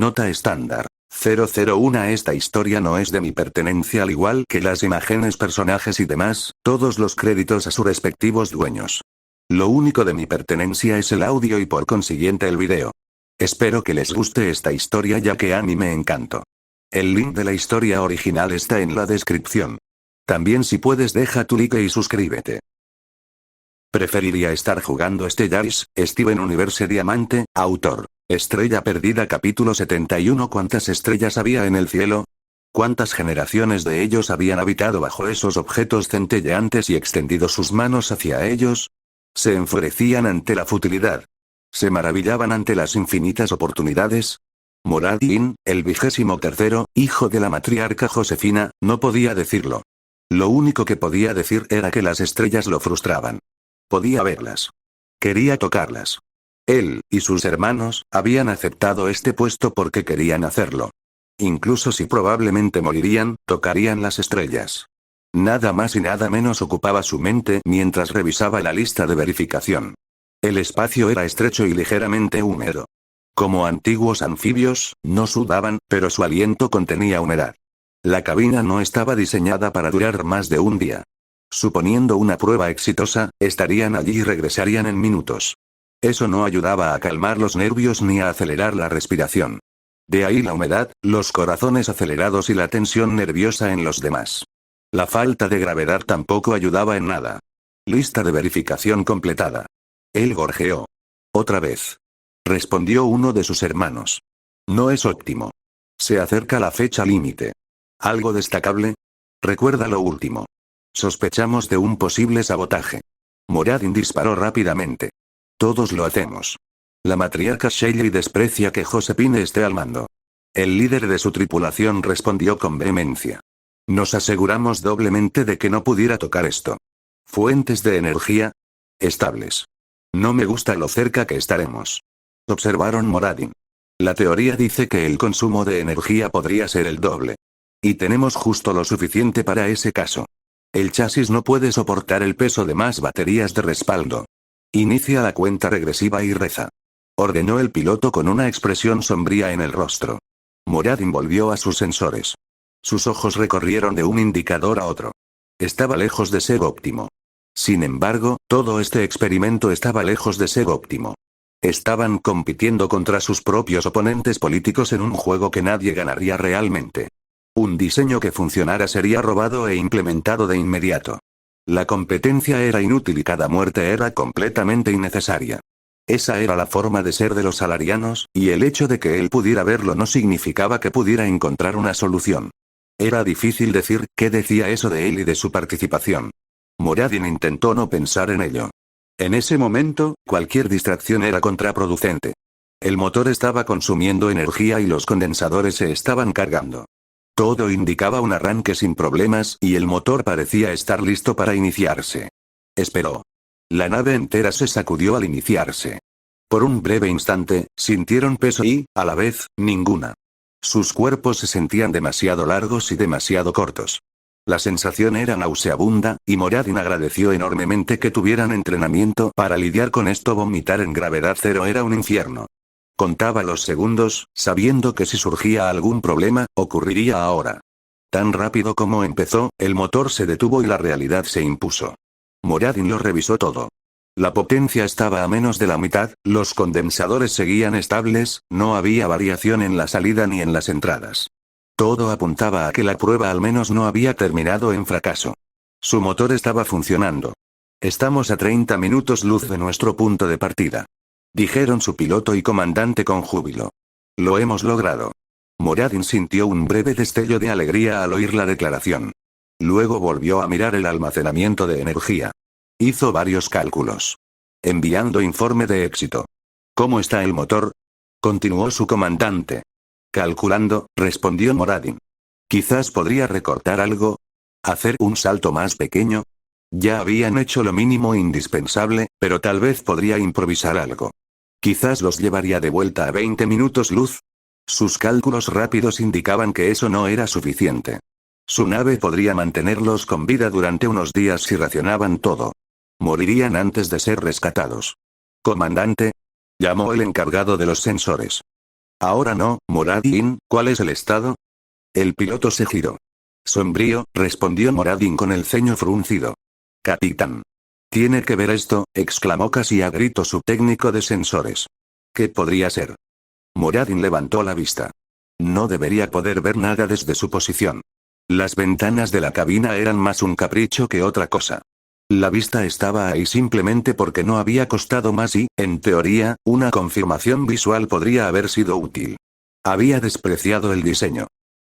Nota estándar. 001. Esta historia no es de mi pertenencia, al igual que las imágenes, personajes y demás, todos los créditos a sus respectivos dueños. Lo único de mi pertenencia es el audio y por consiguiente el video. Espero que les guste esta historia, ya que a mí me encantó. El link de la historia original está en la descripción. También, si puedes, deja tu like y suscríbete. Preferiría estar jugando Stellaris, Steven Universe Diamante, autor. Estrella Perdida capítulo 71. ¿Cuántas estrellas había en el cielo? ¿Cuántas generaciones de ellos habían habitado bajo esos objetos centelleantes y extendido sus manos hacia ellos? Se enfurecían ante la futilidad. Se maravillaban ante las infinitas oportunidades. Moradin, el 23º, hijo de la matriarca Josefina, no podía decirlo. Lo único que podía decir era que las estrellas lo frustraban. Podía verlas. Quería tocarlas. Él, y sus hermanos, habían aceptado este puesto porque querían hacerlo. Incluso si probablemente morirían, tocarían las estrellas. Nada más y nada menos ocupaba su mente mientras revisaba la lista de verificación. El espacio era estrecho y ligeramente húmedo. Como antiguos anfibios, no sudaban, pero su aliento contenía humedad. La cabina no estaba diseñada para durar más de un día. Suponiendo una prueba exitosa, estarían allí y regresarían en minutos. Eso no ayudaba a calmar los nervios ni a acelerar la respiración. De ahí la humedad, los corazones acelerados y la tensión nerviosa en los demás. La falta de gravedad tampoco ayudaba en nada. Lista de verificación completada. Él gorjeó. Otra vez. Respondió uno de sus hermanos. No es óptimo. Se acerca la fecha límite. ¿Algo destacable? Recuerda lo último. Sospechamos de un posible sabotaje. Moradin disparó rápidamente. Todos lo hacemos. La matriarca Shelly desprecia que Josephine esté al mando. El líder de su tripulación respondió con vehemencia. Nos aseguramos doblemente de que no pudiera tocar esto. Fuentes de energía estables. No me gusta lo cerca que estaremos. Observaron Moradin. La teoría dice que el consumo de energía podría ser el doble. Y tenemos justo lo suficiente para ese caso. El chasis no puede soportar el peso de más baterías de respaldo. Inicia la cuenta regresiva y reza. Ordenó el piloto con una expresión sombría en el rostro. Moradin volvió a sus sensores. Sus ojos recorrieron de un indicador a otro. Estaba lejos de ser óptimo. Sin embargo, todo este experimento estaba lejos de ser óptimo. Estaban compitiendo contra sus propios oponentes políticos en un juego que nadie ganaría realmente. Un diseño que funcionara sería robado e implementado de inmediato. La competencia era inútil y cada muerte era completamente innecesaria. Esa era la forma de ser de los salarianos, y el hecho de que él pudiera verlo no significaba que pudiera encontrar una solución. Era difícil decir qué decía eso de él y de su participación. Moradin intentó no pensar en ello. En ese momento, cualquier distracción era contraproducente. El motor estaba consumiendo energía y los condensadores se estaban cargando. Todo indicaba un arranque sin problemas y el motor parecía estar listo para iniciarse. Esperó. La nave entera se sacudió al iniciarse. Por un breve instante, sintieron peso y, a la vez, ninguna. Sus cuerpos se sentían demasiado largos y demasiado cortos. La sensación era nauseabunda, y Moradin agradeció enormemente que tuvieran entrenamiento para lidiar con esto. Vomitar en gravedad cero era un infierno. Contaba los segundos, sabiendo que si surgía algún problema, ocurriría ahora. Tan rápido como empezó, el motor se detuvo y la realidad se impuso. Moradin lo revisó todo. La potencia estaba a menos de la mitad, los condensadores seguían estables, no había variación en la salida ni en las entradas. Todo apuntaba a que la prueba al menos no había terminado en fracaso. Su motor estaba funcionando. Estamos a 30 minutos luz de nuestro punto de partida. Dijeron su piloto y comandante con júbilo. Lo hemos logrado. Moradin sintió un breve destello de alegría al oír la declaración. Luego volvió a mirar el almacenamiento de energía. Hizo varios cálculos. Enviando informe de éxito. ¿Cómo está el motor? Continuó su comandante. Calculando, respondió Moradin. Quizás podría recortar algo. ¿Hacer un salto más pequeño? Ya habían hecho lo mínimo indispensable, pero tal vez podría improvisar algo. Quizás los llevaría de vuelta a 20 minutos luz. Sus cálculos rápidos indicaban que eso no era suficiente. Su nave podría mantenerlos con vida durante unos días si racionaban todo. Morirían antes de ser rescatados. Comandante, llamó el encargado de los sensores. Ahora no, Moradin, ¿cuál es el estado? El piloto se giró. Sombrío, respondió Moradin con el ceño fruncido. Capitán. Tiene que ver esto, exclamó casi a grito su técnico de sensores. ¿Qué podría ser? Moradin levantó la vista. No debería poder ver nada desde su posición. Las ventanas de la cabina eran más un capricho que otra cosa. La vista estaba ahí simplemente porque no había costado más y, en teoría, una confirmación visual podría haber sido útil. Había despreciado el diseño.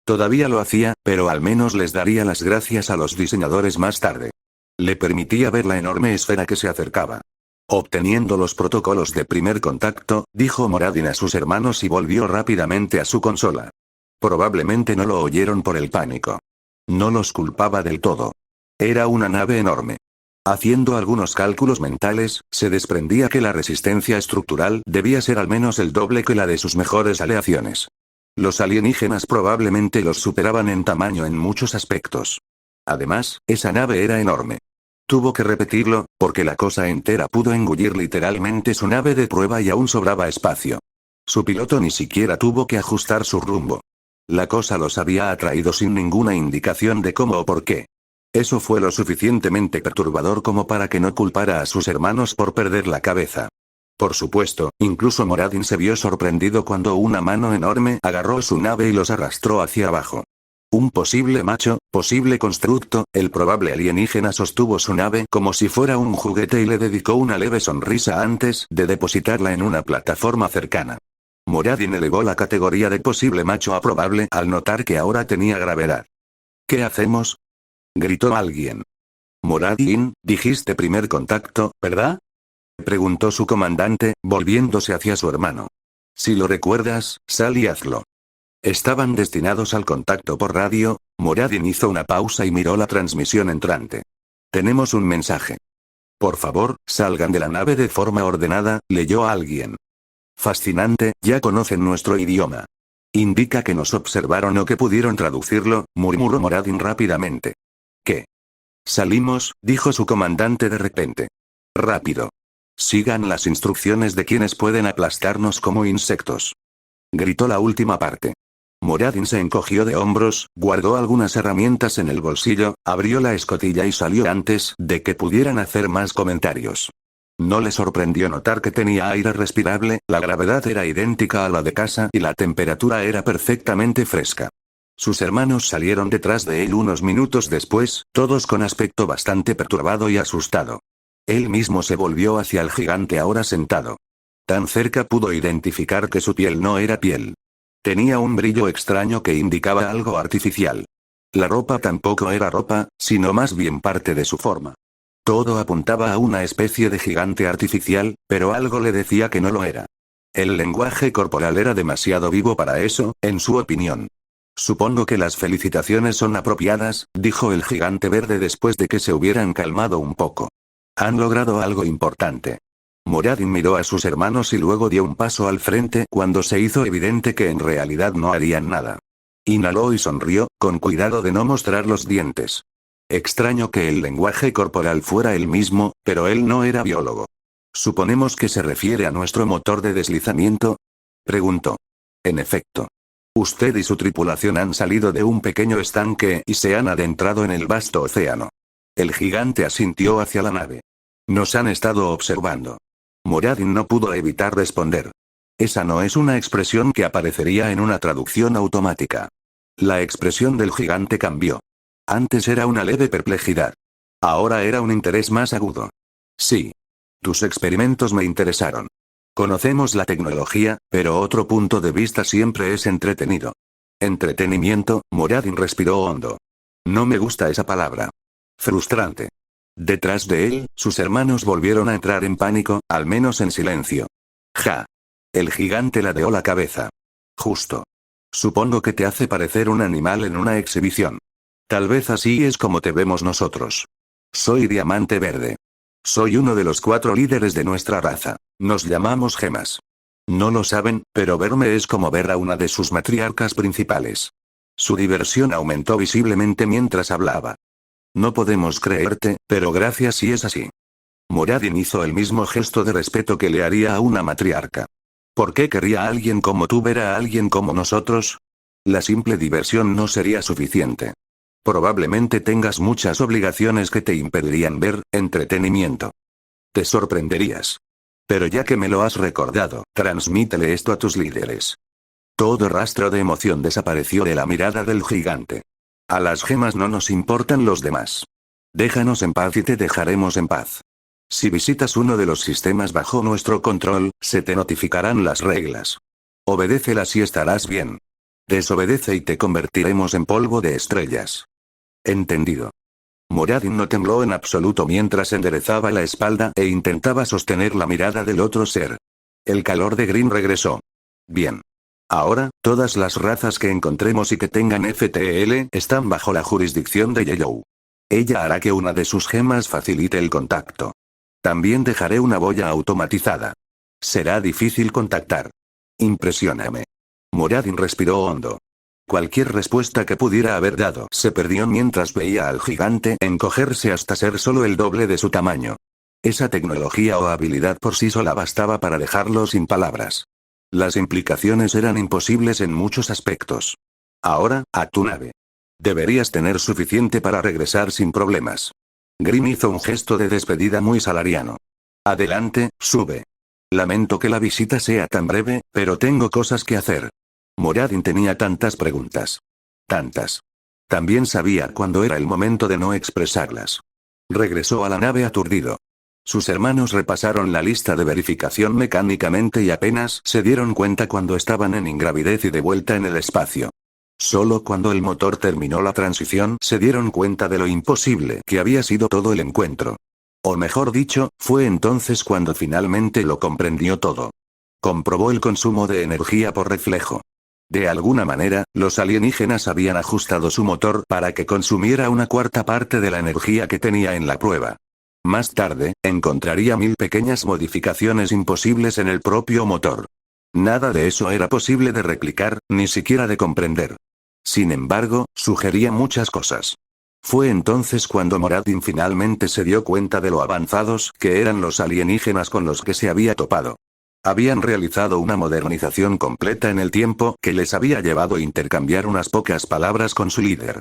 Todavía lo hacía, pero al menos les daría las gracias a los diseñadores más tarde. Le permitía ver la enorme esfera que se acercaba. Obteniendo los protocolos de primer contacto, dijo Moradin a sus hermanos y volvió rápidamente a su consola. Probablemente no lo oyeron por el pánico. No los culpaba del todo. Era una nave enorme. Haciendo algunos cálculos mentales, se desprendía que la resistencia estructural debía ser al menos el doble que la de sus mejores aleaciones. Los alienígenas probablemente los superaban en tamaño en muchos aspectos. Además, esa nave era enorme. Tuvo que repetirlo, porque la cosa entera pudo engullir literalmente su nave de prueba y aún sobraba espacio. Su piloto ni siquiera tuvo que ajustar su rumbo. La cosa los había atraído sin ninguna indicación de cómo o por qué. Eso fue lo suficientemente perturbador como para que no culpara a sus hermanos por perder la cabeza. Por supuesto, incluso Moradin se vio sorprendido cuando una mano enorme agarró su nave y los arrastró hacia abajo. Un posible macho, posible constructo, el probable alienígena sostuvo su nave como si fuera un juguete y le dedicó una leve sonrisa antes de depositarla en una plataforma cercana. Moradin elevó la categoría de posible macho a probable al notar que ahora tenía gravedad. ¿Qué hacemos? Gritó alguien. Moradin, dijiste primer contacto, ¿verdad? Preguntó su comandante, volviéndose hacia su hermano. Si lo recuerdas, sal y hazlo. Estaban destinados al contacto por radio. Moradin hizo una pausa y miró la transmisión entrante. Tenemos un mensaje. Por favor, salgan de la nave de forma ordenada, leyó alguien. Fascinante, ya conocen nuestro idioma. Indica que nos observaron o que pudieron traducirlo, murmuró Moradin rápidamente. ¿Qué? Salimos, dijo su comandante de repente. Rápido. Sigan las instrucciones de quienes pueden aplastarnos como insectos. Gritó la última parte. Moradin se encogió de hombros, guardó algunas herramientas en el bolsillo, abrió la escotilla y salió antes de que pudieran hacer más comentarios. No le sorprendió notar que tenía aire respirable, la gravedad era idéntica a la de casa y la temperatura era perfectamente fresca. Sus hermanos salieron detrás de él unos minutos después, todos con aspecto bastante perturbado y asustado. Él mismo se volvió hacia el gigante ahora sentado. Tan cerca pudo identificar que su piel no era piel. Tenía un brillo extraño que indicaba algo artificial. La ropa tampoco era ropa, sino más bien parte de su forma. Todo apuntaba a una especie de gigante artificial, pero algo le decía que no lo era. El lenguaje corporal era demasiado vivo para eso, en su opinión. Supongo que las felicitaciones son apropiadas, dijo el gigante verde después de que se hubieran calmado un poco. Han logrado algo importante. Moradin miró a sus hermanos y luego dio un paso al frente cuando se hizo evidente que en realidad no harían nada. Inhaló y sonrió, con cuidado de no mostrar los dientes. Extraño que el lenguaje corporal fuera el mismo, pero él no era biólogo. ¿Suponemos que se refiere a nuestro motor de deslizamiento? Preguntó. En efecto. Usted y su tripulación han salido de un pequeño estanque y se han adentrado en el vasto océano. El gigante asintió hacia la nave. Nos han estado observando. Moradin no pudo evitar responder. Esa no es una expresión que aparecería en una traducción automática. La expresión del gigante cambió. Antes era una leve perplejidad. Ahora era un interés más agudo. Sí. Tus experimentos me interesaron. Conocemos la tecnología, pero otro punto de vista siempre es entretenido. Entretenimiento, Moradin respiró hondo. No me gusta esa palabra. Frustrante. Detrás de él, sus hermanos volvieron a entrar en pánico, al menos en silencio. Ja. El gigante ladeó la cabeza. Justo. Supongo que te hace parecer un animal en una exhibición. Tal vez así es como te vemos nosotros. Soy Diamante Verde. Soy uno de los 4 líderes de nuestra raza. Nos llamamos gemas. No lo saben, pero verme es como ver a una de sus matriarcas principales. Su diversión aumentó visiblemente mientras hablaba. No podemos creerte, pero gracias si es así. Moradin hizo el mismo gesto de respeto que le haría a una matriarca. ¿Por qué querría alguien como tú ver a alguien como nosotros? La simple diversión no sería suficiente. Probablemente tengas muchas obligaciones que te impedirían ver entretenimiento. Te sorprenderías. Pero ya que me lo has recordado, transmítele esto a tus líderes. Todo rastro de emoción desapareció de la mirada del gigante. A las gemas no nos importan los demás. Déjanos en paz y te dejaremos en paz. Si visitas uno de los sistemas bajo nuestro control, se te notificarán las reglas. Obedécelas y estarás bien. Desobedece y te convertiremos en polvo de estrellas. Entendido. Moradin no tembló en absoluto mientras enderezaba la espalda e intentaba sostener la mirada del otro ser. El calor de Green regresó. Bien. Ahora, todas las razas que encontremos y que tengan FTL están bajo la jurisdicción de Yellow. Ella hará que una de sus gemas facilite el contacto. También dejaré una boya automatizada. Será difícil contactar. Impresióname. Moradin respiró hondo. Cualquier respuesta que pudiera haber dado se perdió mientras veía al gigante encogerse hasta ser solo el doble de su tamaño. Esa tecnología o habilidad por sí sola bastaba para dejarlo sin palabras. Las implicaciones eran imposibles en muchos aspectos. Ahora, a tu nave. Deberías tener suficiente para regresar sin problemas. Grimm hizo un gesto de despedida muy salariano. Adelante, sube. Lamento que la visita sea tan breve, pero tengo cosas que hacer. Moradin tenía tantas preguntas. Tantas. También sabía cuándo era el momento de no expresarlas. Regresó a la nave aturdido. Sus hermanos repasaron la lista de verificación mecánicamente y apenas se dieron cuenta cuando estaban en ingravidez y de vuelta en el espacio. Solo cuando el motor terminó la transición se dieron cuenta de lo imposible que había sido todo el encuentro. O mejor dicho, fue entonces cuando finalmente lo comprendió todo. Comprobó el consumo de energía por reflejo. De alguna manera, los alienígenas habían ajustado su motor para que consumiera una cuarta parte de la energía que tenía en la prueba. Más tarde, encontraría 1000 pequeñas modificaciones imposibles en el propio motor. Nada de eso era posible de replicar, ni siquiera de comprender. Sin embargo, sugería muchas cosas. Fue entonces cuando Moradin finalmente se dio cuenta de lo avanzados que eran los alienígenas con los que se había topado. Habían realizado una modernización completa en el tiempo que les había llevado a intercambiar unas pocas palabras con su líder.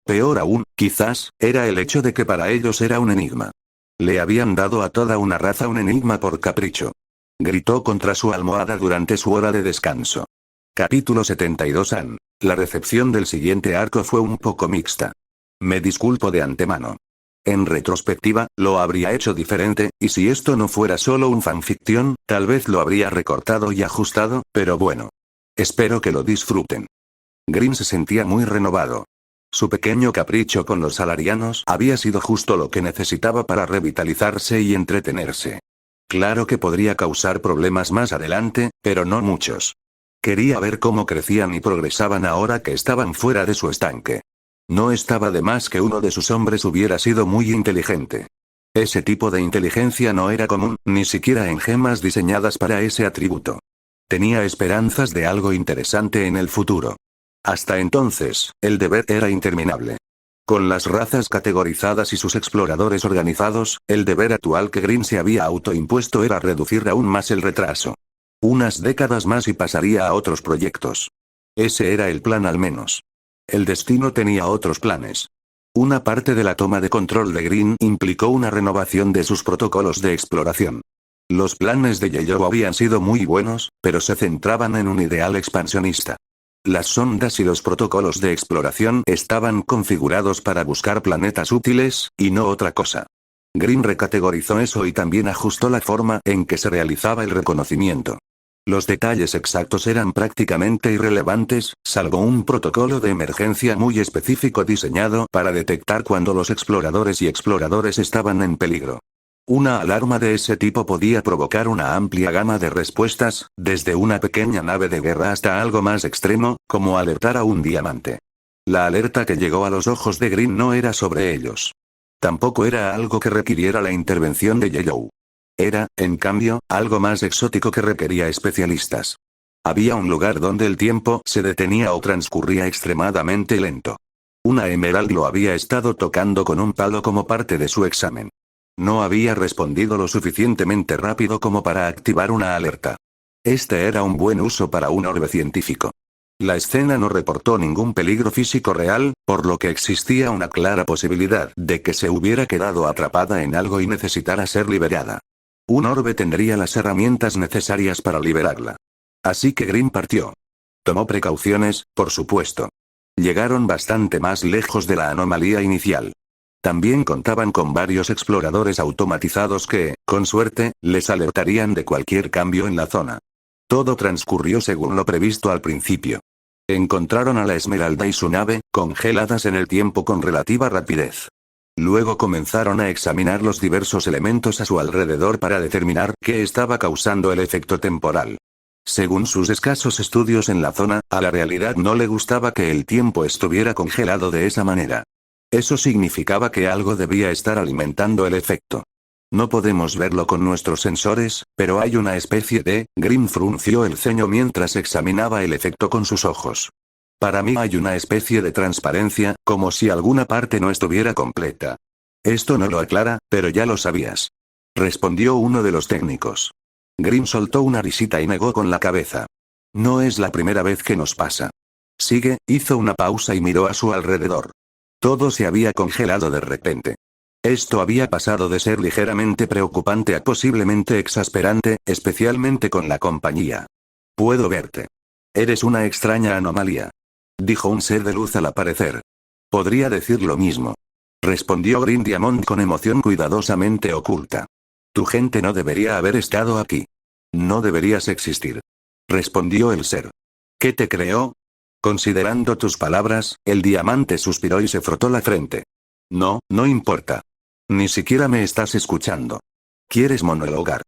Peor aún, quizás, era el hecho de que para ellos era un enigma. Le habían dado a toda una raza un enigma por capricho. Gritó contra su almohada durante su hora de descanso. Capítulo 72 An. La recepción del siguiente arco fue un poco mixta. Me disculpo de antemano. En retrospectiva, lo habría hecho diferente, y si esto no fuera solo un fanfiction, tal vez lo habría recortado y ajustado, pero bueno. Espero que lo disfruten. Green se sentía muy renovado. Su pequeño capricho con los salarianos había sido justo lo que necesitaba para revitalizarse y entretenerse. Claro que podría causar problemas más adelante, pero no muchos. Quería ver cómo crecían y progresaban ahora que estaban fuera de su estanque. No estaba de más que uno de sus hombres hubiera sido muy inteligente. Ese tipo de inteligencia no era común, ni siquiera en gemas diseñadas para ese atributo. Tenía esperanzas de algo interesante en el futuro. Hasta entonces, el deber era interminable. Con las razas categorizadas y sus exploradores organizados, el deber actual que Green se había autoimpuesto era reducir aún más el retraso. Unas décadas más y pasaría a otros proyectos. Ese era el plan al menos. El destino tenía otros planes. Una parte de la toma de control de Green implicó una renovación de sus protocolos de exploración. Los planes de Yellow habían sido muy buenos, pero se centraban en un ideal expansionista. Las sondas y los protocolos de exploración estaban configurados para buscar planetas útiles, y no otra cosa. Green recategorizó eso y también ajustó la forma en que se realizaba el reconocimiento. Los detalles exactos eran prácticamente irrelevantes, salvo un protocolo de emergencia muy específico diseñado para detectar cuando los exploradores y exploradores estaban en peligro. Una alarma de ese tipo podía provocar una amplia gama de respuestas, desde una pequeña nave de guerra hasta algo más extremo, como alertar a un diamante. La alerta que llegó a los ojos de Green no era sobre ellos. Tampoco era algo que requiriera la intervención de Yellow. Era, en cambio, algo más exótico que requería especialistas. Había un lugar donde el tiempo se detenía o transcurría extremadamente lento. Una Emerald lo había estado tocando con un palo como parte de su examen. No había respondido lo suficientemente rápido como para activar una alerta. Este era un buen uso para un orbe científico. La escena no reportó ningún peligro físico real, por lo que existía una clara posibilidad de que se hubiera quedado atrapada en algo y necesitara ser liberada. Un orbe tendría las herramientas necesarias para liberarla. Así que Green partió. Tomó precauciones, por supuesto. Llegaron bastante más lejos de la anomalía inicial. También contaban con varios exploradores automatizados que, con suerte, les alertarían de cualquier cambio en la zona. Todo transcurrió según lo previsto al principio. Encontraron a la Esmeralda y su nave, congeladas en el tiempo con relativa rapidez. Luego comenzaron a examinar los diversos elementos a su alrededor para determinar qué estaba causando el efecto temporal. Según sus escasos estudios en la zona, a la realidad no le gustaba que el tiempo estuviera congelado de esa manera. Eso significaba que algo debía estar alimentando el efecto. No podemos verlo con nuestros sensores, pero hay una especie de... Grimm frunció el ceño mientras examinaba el efecto con sus ojos. Para mí hay una especie de transparencia, como si alguna parte no estuviera completa. Esto no lo aclara, pero ya lo sabías. Respondió uno de los técnicos. Grimm soltó una risita y negó con la cabeza. No es la primera vez que nos pasa. Sigue, hizo una pausa y miró a su alrededor. Todo se había congelado de repente. Esto había pasado de ser ligeramente preocupante a posiblemente exasperante, especialmente con la compañía. Puedo verte. Eres una extraña anomalía. Dijo un ser de luz al aparecer. Podría decir lo mismo. Respondió Green Diamond con emoción cuidadosamente oculta. Tu gente no debería haber estado aquí. No deberías existir. Respondió el ser. ¿Qué te creó? Considerando tus palabras, el diamante suspiró y se frotó la frente. No, no importa. Ni siquiera me estás escuchando. ¿Quieres monologar?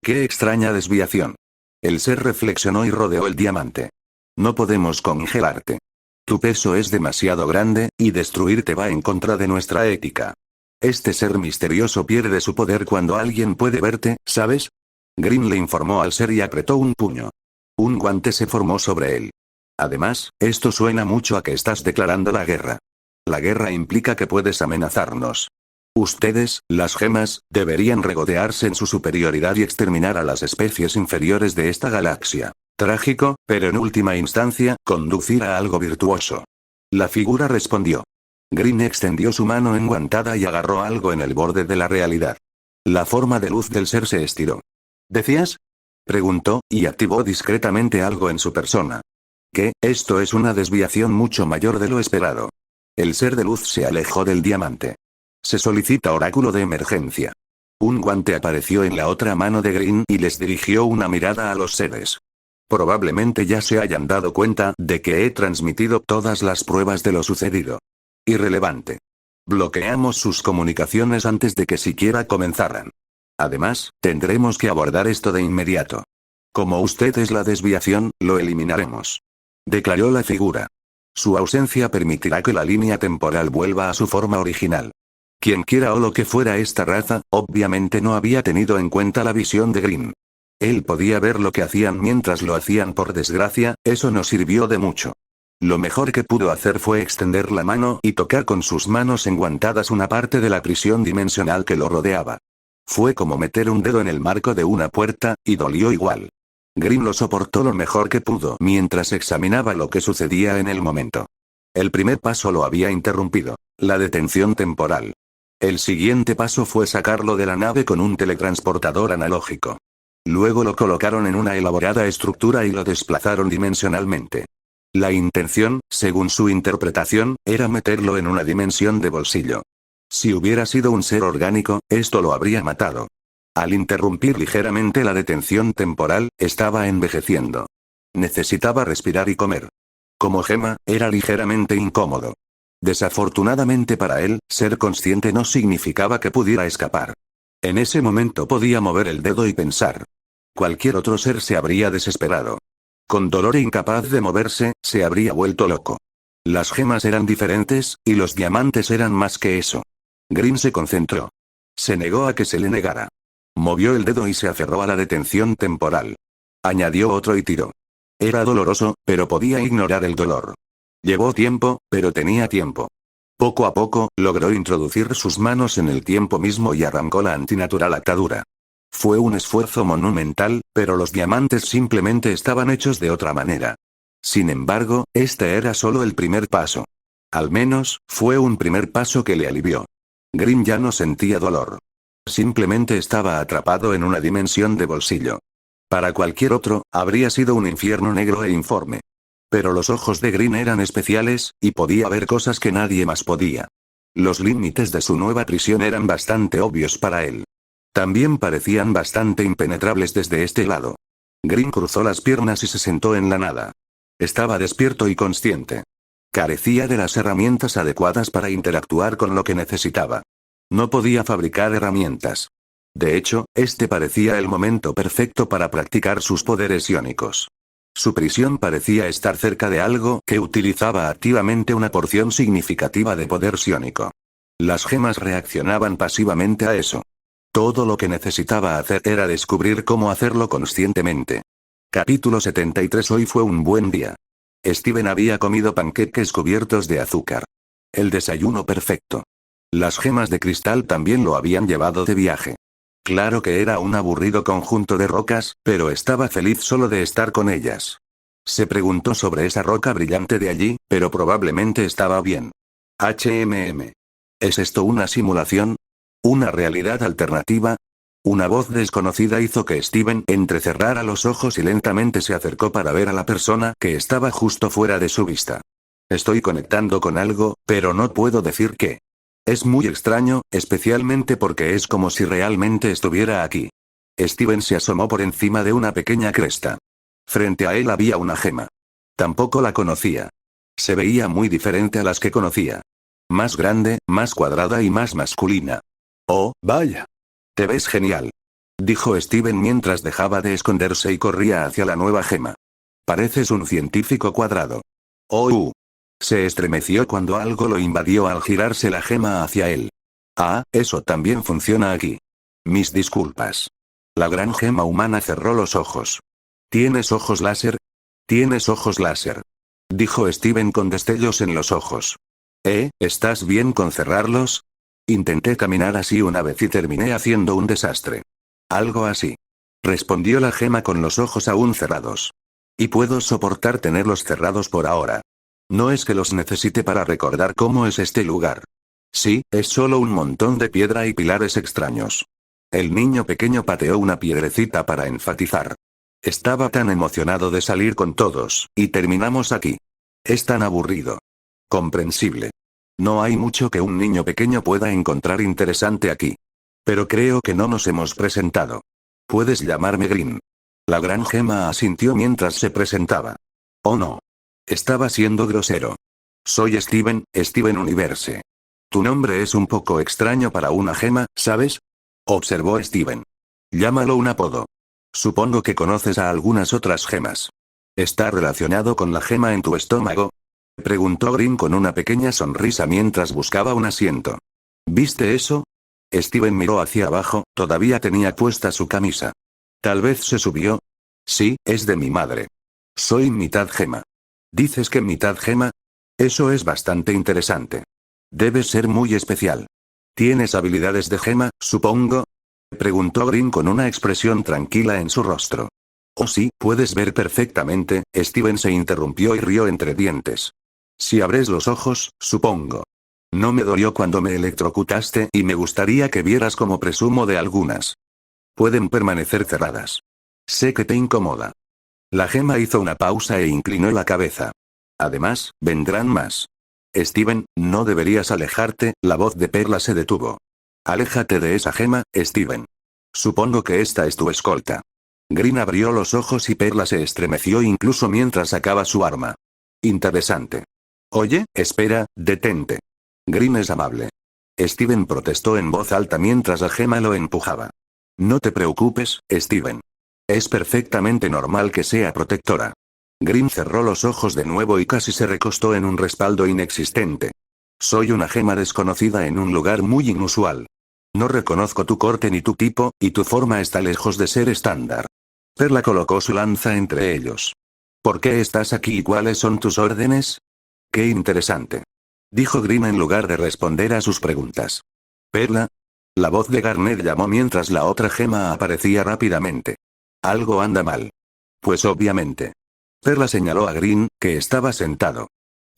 ¡Qué extraña desviación! El ser reflexionó y rodeó el diamante. No podemos congelarte. Tu peso es demasiado grande, y destruirte va en contra de nuestra ética. Este ser misterioso pierde su poder cuando alguien puede verte, ¿sabes? Green le informó al ser y apretó un puño. Un guante se formó sobre él. Además, esto suena mucho a que estás declarando la guerra. La guerra implica que puedes amenazarnos. Ustedes, las gemas, deberían regodearse en su superioridad y exterminar a las especies inferiores de esta galaxia. Trágico, pero en última instancia, conducir a algo virtuoso. La figura respondió. Green extendió su mano enguantada y agarró algo en el borde de la realidad. La forma de luz del ser se estiró. ¿Decías? Preguntó, y activó discretamente algo en su persona. ¿Qué? Esto es una desviación mucho mayor de lo esperado. El ser de luz se alejó del diamante. Se solicita oráculo de emergencia. Un guante apareció en la otra mano de Green y les dirigió una mirada a los seres. Probablemente ya se hayan dado cuenta de que he transmitido todas las pruebas de lo sucedido. Irrelevante. Bloqueamos sus comunicaciones antes de que siquiera comenzaran. Además, tendremos que abordar esto de inmediato. Como usted es la desviación, lo eliminaremos. Declaró la figura. Su ausencia permitirá que la línea temporal vuelva a su forma original. Quien quiera o lo que fuera esta raza, obviamente no había tenido en cuenta la visión de Green. Él podía ver lo que hacían mientras lo hacían. Por desgracia, eso no sirvió de mucho. Lo mejor que pudo hacer fue extender la mano y tocar con sus manos enguantadas una parte de la prisión dimensional que lo rodeaba. Fue como meter un dedo en el marco de una puerta, y dolió igual. Green lo soportó lo mejor que pudo mientras examinaba lo que sucedía en el momento. El primer paso lo había interrumpido, la detención temporal. El siguiente paso fue sacarlo de la nave con un teletransportador analógico. Luego lo colocaron en una elaborada estructura y lo desplazaron dimensionalmente. La intención, según su interpretación, era meterlo en una dimensión de bolsillo. Si hubiera sido un ser orgánico, esto lo habría matado. Al interrumpir ligeramente la detención temporal, estaba envejeciendo. Necesitaba respirar y comer. Como gema, era ligeramente incómodo. Desafortunadamente para él, ser consciente no significaba que pudiera escapar. En ese momento podía mover el dedo y pensar. Cualquier otro ser se habría desesperado. Con dolor e incapaz de moverse, se habría vuelto loco. Las gemas eran diferentes, y los diamantes eran más que eso. Green se concentró. Se negó a que se le negara. Movió el dedo y se aferró a la detención temporal. Añadió otro y tiró. Era doloroso, pero podía ignorar el dolor. Llevó tiempo, pero tenía tiempo. Poco a poco, logró introducir sus manos en el tiempo mismo y arrancó la antinatural atadura. Fue un esfuerzo monumental, pero los diamantes simplemente estaban hechos de otra manera. Sin embargo, este era solo el primer paso. Al menos, fue un primer paso que le alivió. Green ya no sentía dolor. Simplemente estaba atrapado en una dimensión de bolsillo. Para cualquier otro, habría sido un infierno negro e informe. Pero los ojos de Green eran especiales, y podía ver cosas que nadie más podía. Los límites de su nueva prisión eran bastante obvios para él. También parecían bastante impenetrables desde este lado. Green cruzó las piernas y se sentó en la nada. Estaba despierto y consciente. Carecía de las herramientas adecuadas para interactuar con lo que necesitaba. No podía fabricar herramientas. De hecho, este parecía el momento perfecto para practicar sus poderes iónicos. Su prisión parecía estar cerca de algo que utilizaba activamente una porción significativa de poder psiónico. Las gemas reaccionaban pasivamente a eso. Todo lo que necesitaba hacer era descubrir cómo hacerlo conscientemente. Capítulo 73. Hoy fue un buen día. Steven había comido panqueques cubiertos de azúcar. El desayuno perfecto. Las gemas de cristal también lo habían llevado de viaje. Claro que era un aburrido conjunto de rocas, pero estaba feliz solo de estar con ellas. Se preguntó sobre esa roca brillante de allí, pero probablemente estaba bien. ¿Es esto una simulación? ¿Una realidad alternativa? Una voz desconocida hizo que Steven entrecerrara los ojos y lentamente se acercó para ver a la persona que estaba justo fuera de su vista. Estoy conectando con algo, pero no puedo decir qué. Es muy extraño, especialmente porque es como si realmente estuviera aquí. Steven se asomó por encima de una pequeña cresta. Frente a él había una gema. Tampoco la conocía. Se veía muy diferente a las que conocía. Más grande, más cuadrada y más masculina. Oh, vaya. Te ves genial. Dijo Steven mientras dejaba de esconderse y corría hacia la nueva gema. Pareces un científico cuadrado. Oh. Se estremeció cuando algo lo invadió al girarse la gema hacia él. Ah, eso también funciona aquí. Mis disculpas. La gran gema humana cerró los ojos. ¿Tienes ojos láser? ¿Tienes ojos láser? Dijo Steven con destellos en los ojos. ¿Estás bien con cerrarlos? Intenté caminar así una vez y terminé haciendo un desastre. Algo así. Respondió la gema con los ojos aún cerrados. Y puedo soportar tenerlos cerrados por ahora. No es que los necesite para recordar cómo es este lugar. Sí, es solo un montón de piedra y pilares extraños. El niño pequeño pateó una piedrecita para enfatizar. Estaba tan emocionado de salir con todos, y terminamos aquí. Es tan aburrido. Comprensible. No hay mucho que un niño pequeño pueda encontrar interesante aquí. Pero creo que no nos hemos presentado. Puedes llamarme Green. La gran gema asintió mientras se presentaba. Oh no. Estaba siendo grosero. Soy Steven, Steven Universe. Tu nombre es un poco extraño para una gema, ¿sabes? Observó Steven. Llámalo un apodo. Supongo que conoces a algunas otras gemas. ¿Está relacionado con la gema en tu estómago? Preguntó Green con una pequeña sonrisa mientras buscaba un asiento. ¿Viste eso? Steven miró hacia abajo, todavía tenía puesta su camisa. Tal vez se subió. Sí, es de mi madre. Soy mitad gema. ¿Dices que mitad gema? Eso es bastante interesante. Debes ser muy especial. ¿Tienes habilidades de gema, supongo? Preguntó Green con una expresión tranquila en su rostro. Oh sí, puedes ver perfectamente, Steven se interrumpió y rió entre dientes. Si abres los ojos, supongo. No me dolió cuando me electrocutaste y me gustaría que vieras como presumo de algunas. Pueden permanecer cerradas. Sé que te incomoda. La gema hizo una pausa e inclinó la cabeza. Además, vendrán más. Steven, no deberías alejarte, la voz de Perla se detuvo. Aléjate de esa gema, Steven. Supongo que esta es tu escolta. Green abrió los ojos y Perla se estremeció incluso mientras sacaba su arma. Interesante. Oye, espera, detente. Green es amable. Steven protestó en voz alta mientras la gema lo empujaba. No te preocupes, Steven. Es perfectamente normal que sea protectora. Green cerró los ojos de nuevo y casi se recostó en un respaldo inexistente. Soy una gema desconocida en un lugar muy inusual. No reconozco tu corte ni tu tipo, y tu forma está lejos de ser estándar. Perla colocó su lanza entre ellos. ¿Por qué estás aquí y cuáles son tus órdenes? Qué interesante. Dijo Green en lugar de responder a sus preguntas. Perla. La voz de Garnet llamó mientras la otra gema aparecía rápidamente. Algo anda mal. Pues obviamente. Perla señaló a Green, que estaba sentado.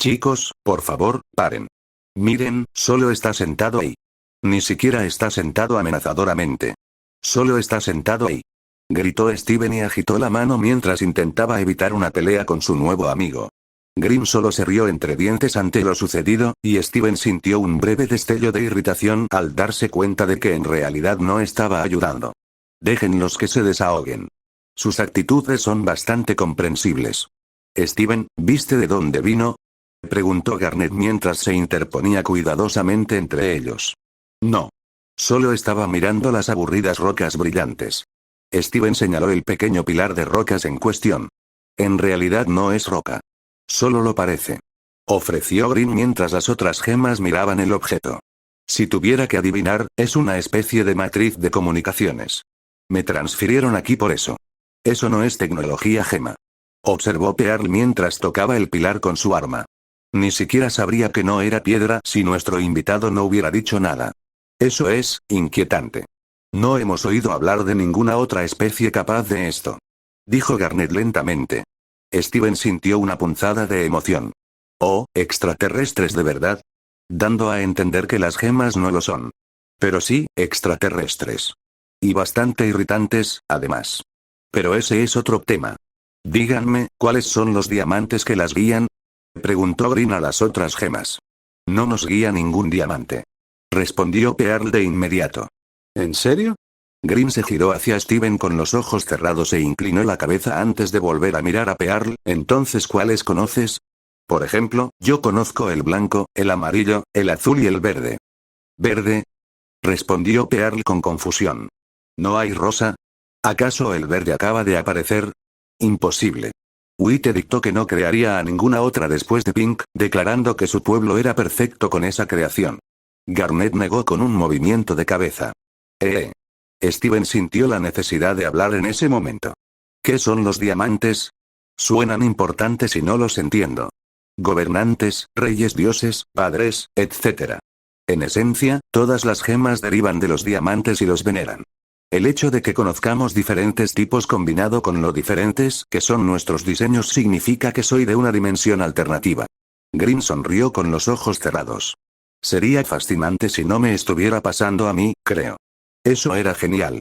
Chicos, por favor, paren. Miren, solo está sentado ahí. Ni siquiera está sentado amenazadoramente. Solo está sentado ahí. Gritó Steven y agitó la mano mientras intentaba evitar una pelea con su nuevo amigo. Green solo se rió entre dientes ante lo sucedido, y Steven sintió un breve destello de irritación al darse cuenta de que en realidad no estaba ayudando. Déjenlos que se desahoguen. Sus actitudes son bastante comprensibles. Steven, ¿viste de dónde vino? Preguntó Garnet mientras se interponía cuidadosamente entre ellos. No. Solo estaba mirando las aburridas rocas brillantes. Steven señaló el pequeño pilar de rocas en cuestión. En realidad no es roca. Solo lo parece. Ofreció Green mientras las otras gemas miraban el objeto. Si tuviera que adivinar, es una especie de matriz de comunicaciones. Me transfirieron aquí por eso. Eso no es tecnología gema. Observó Pearl mientras tocaba el pilar con su arma. Ni siquiera sabría que no era piedra si nuestro invitado no hubiera dicho nada. Eso es inquietante. No hemos oído hablar de ninguna otra especie capaz de esto. Dijo Garnet lentamente. Steven sintió una punzada de emoción. Oh, extraterrestres de verdad. Dando a entender que las gemas no lo son. Pero sí, extraterrestres. Y bastante irritantes, además. Pero ese es otro tema. Díganme, ¿cuáles son los diamantes que las guían? Preguntó Green a las otras gemas. No nos guía ningún diamante. Respondió Pearl de inmediato. ¿En serio? Green se giró hacia Steven con los ojos cerrados e inclinó la cabeza antes de volver a mirar a Pearl. Entonces, ¿cuáles conoces? Por ejemplo, yo conozco el blanco, el amarillo, el azul y el verde. ¿Verde? Respondió Pearl con confusión. ¿No hay rosa? ¿Acaso el verde acaba de aparecer? Imposible. White dictó que no crearía a ninguna otra después de Pink, declarando que su pueblo era perfecto con esa creación. Garnet negó con un movimiento de cabeza. Steven sintió la necesidad de hablar en ese momento. ¿Qué son los diamantes? Suenan importantes y no los entiendo. Gobernantes, reyes, dioses, padres, etc. En esencia, todas las gemas derivan de los diamantes y los veneran. El hecho de que conozcamos diferentes tipos combinado con lo diferentes que son nuestros diseños significa que soy de una dimensión alternativa. Green sonrió con los ojos cerrados. Sería fascinante si no me estuviera pasando a mí, creo. Eso era genial.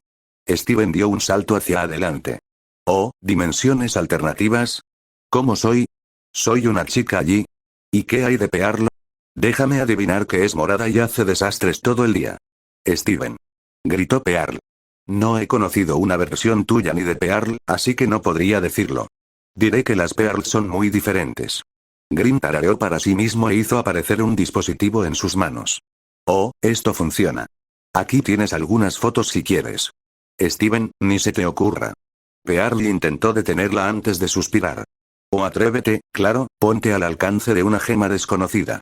Steven dio un salto hacia adelante. Oh, ¿dimensiones alternativas? ¿Cómo soy? Soy una chica allí. ¿Y qué hay de Pearl? Déjame adivinar que es morada y hace desastres todo el día. Steven. Gritó Pearl. No he conocido una versión tuya ni de Pearl, así que no podría decirlo. Diré que las Pearl son muy diferentes. Green tarareó para sí mismo e hizo aparecer un dispositivo en sus manos. Oh, esto funciona. Aquí tienes algunas fotos si quieres. Steven, ni se te ocurra. Pearl intentó detenerla antes de suspirar. Oh, atrévete, claro, ponte al alcance de una gema desconocida.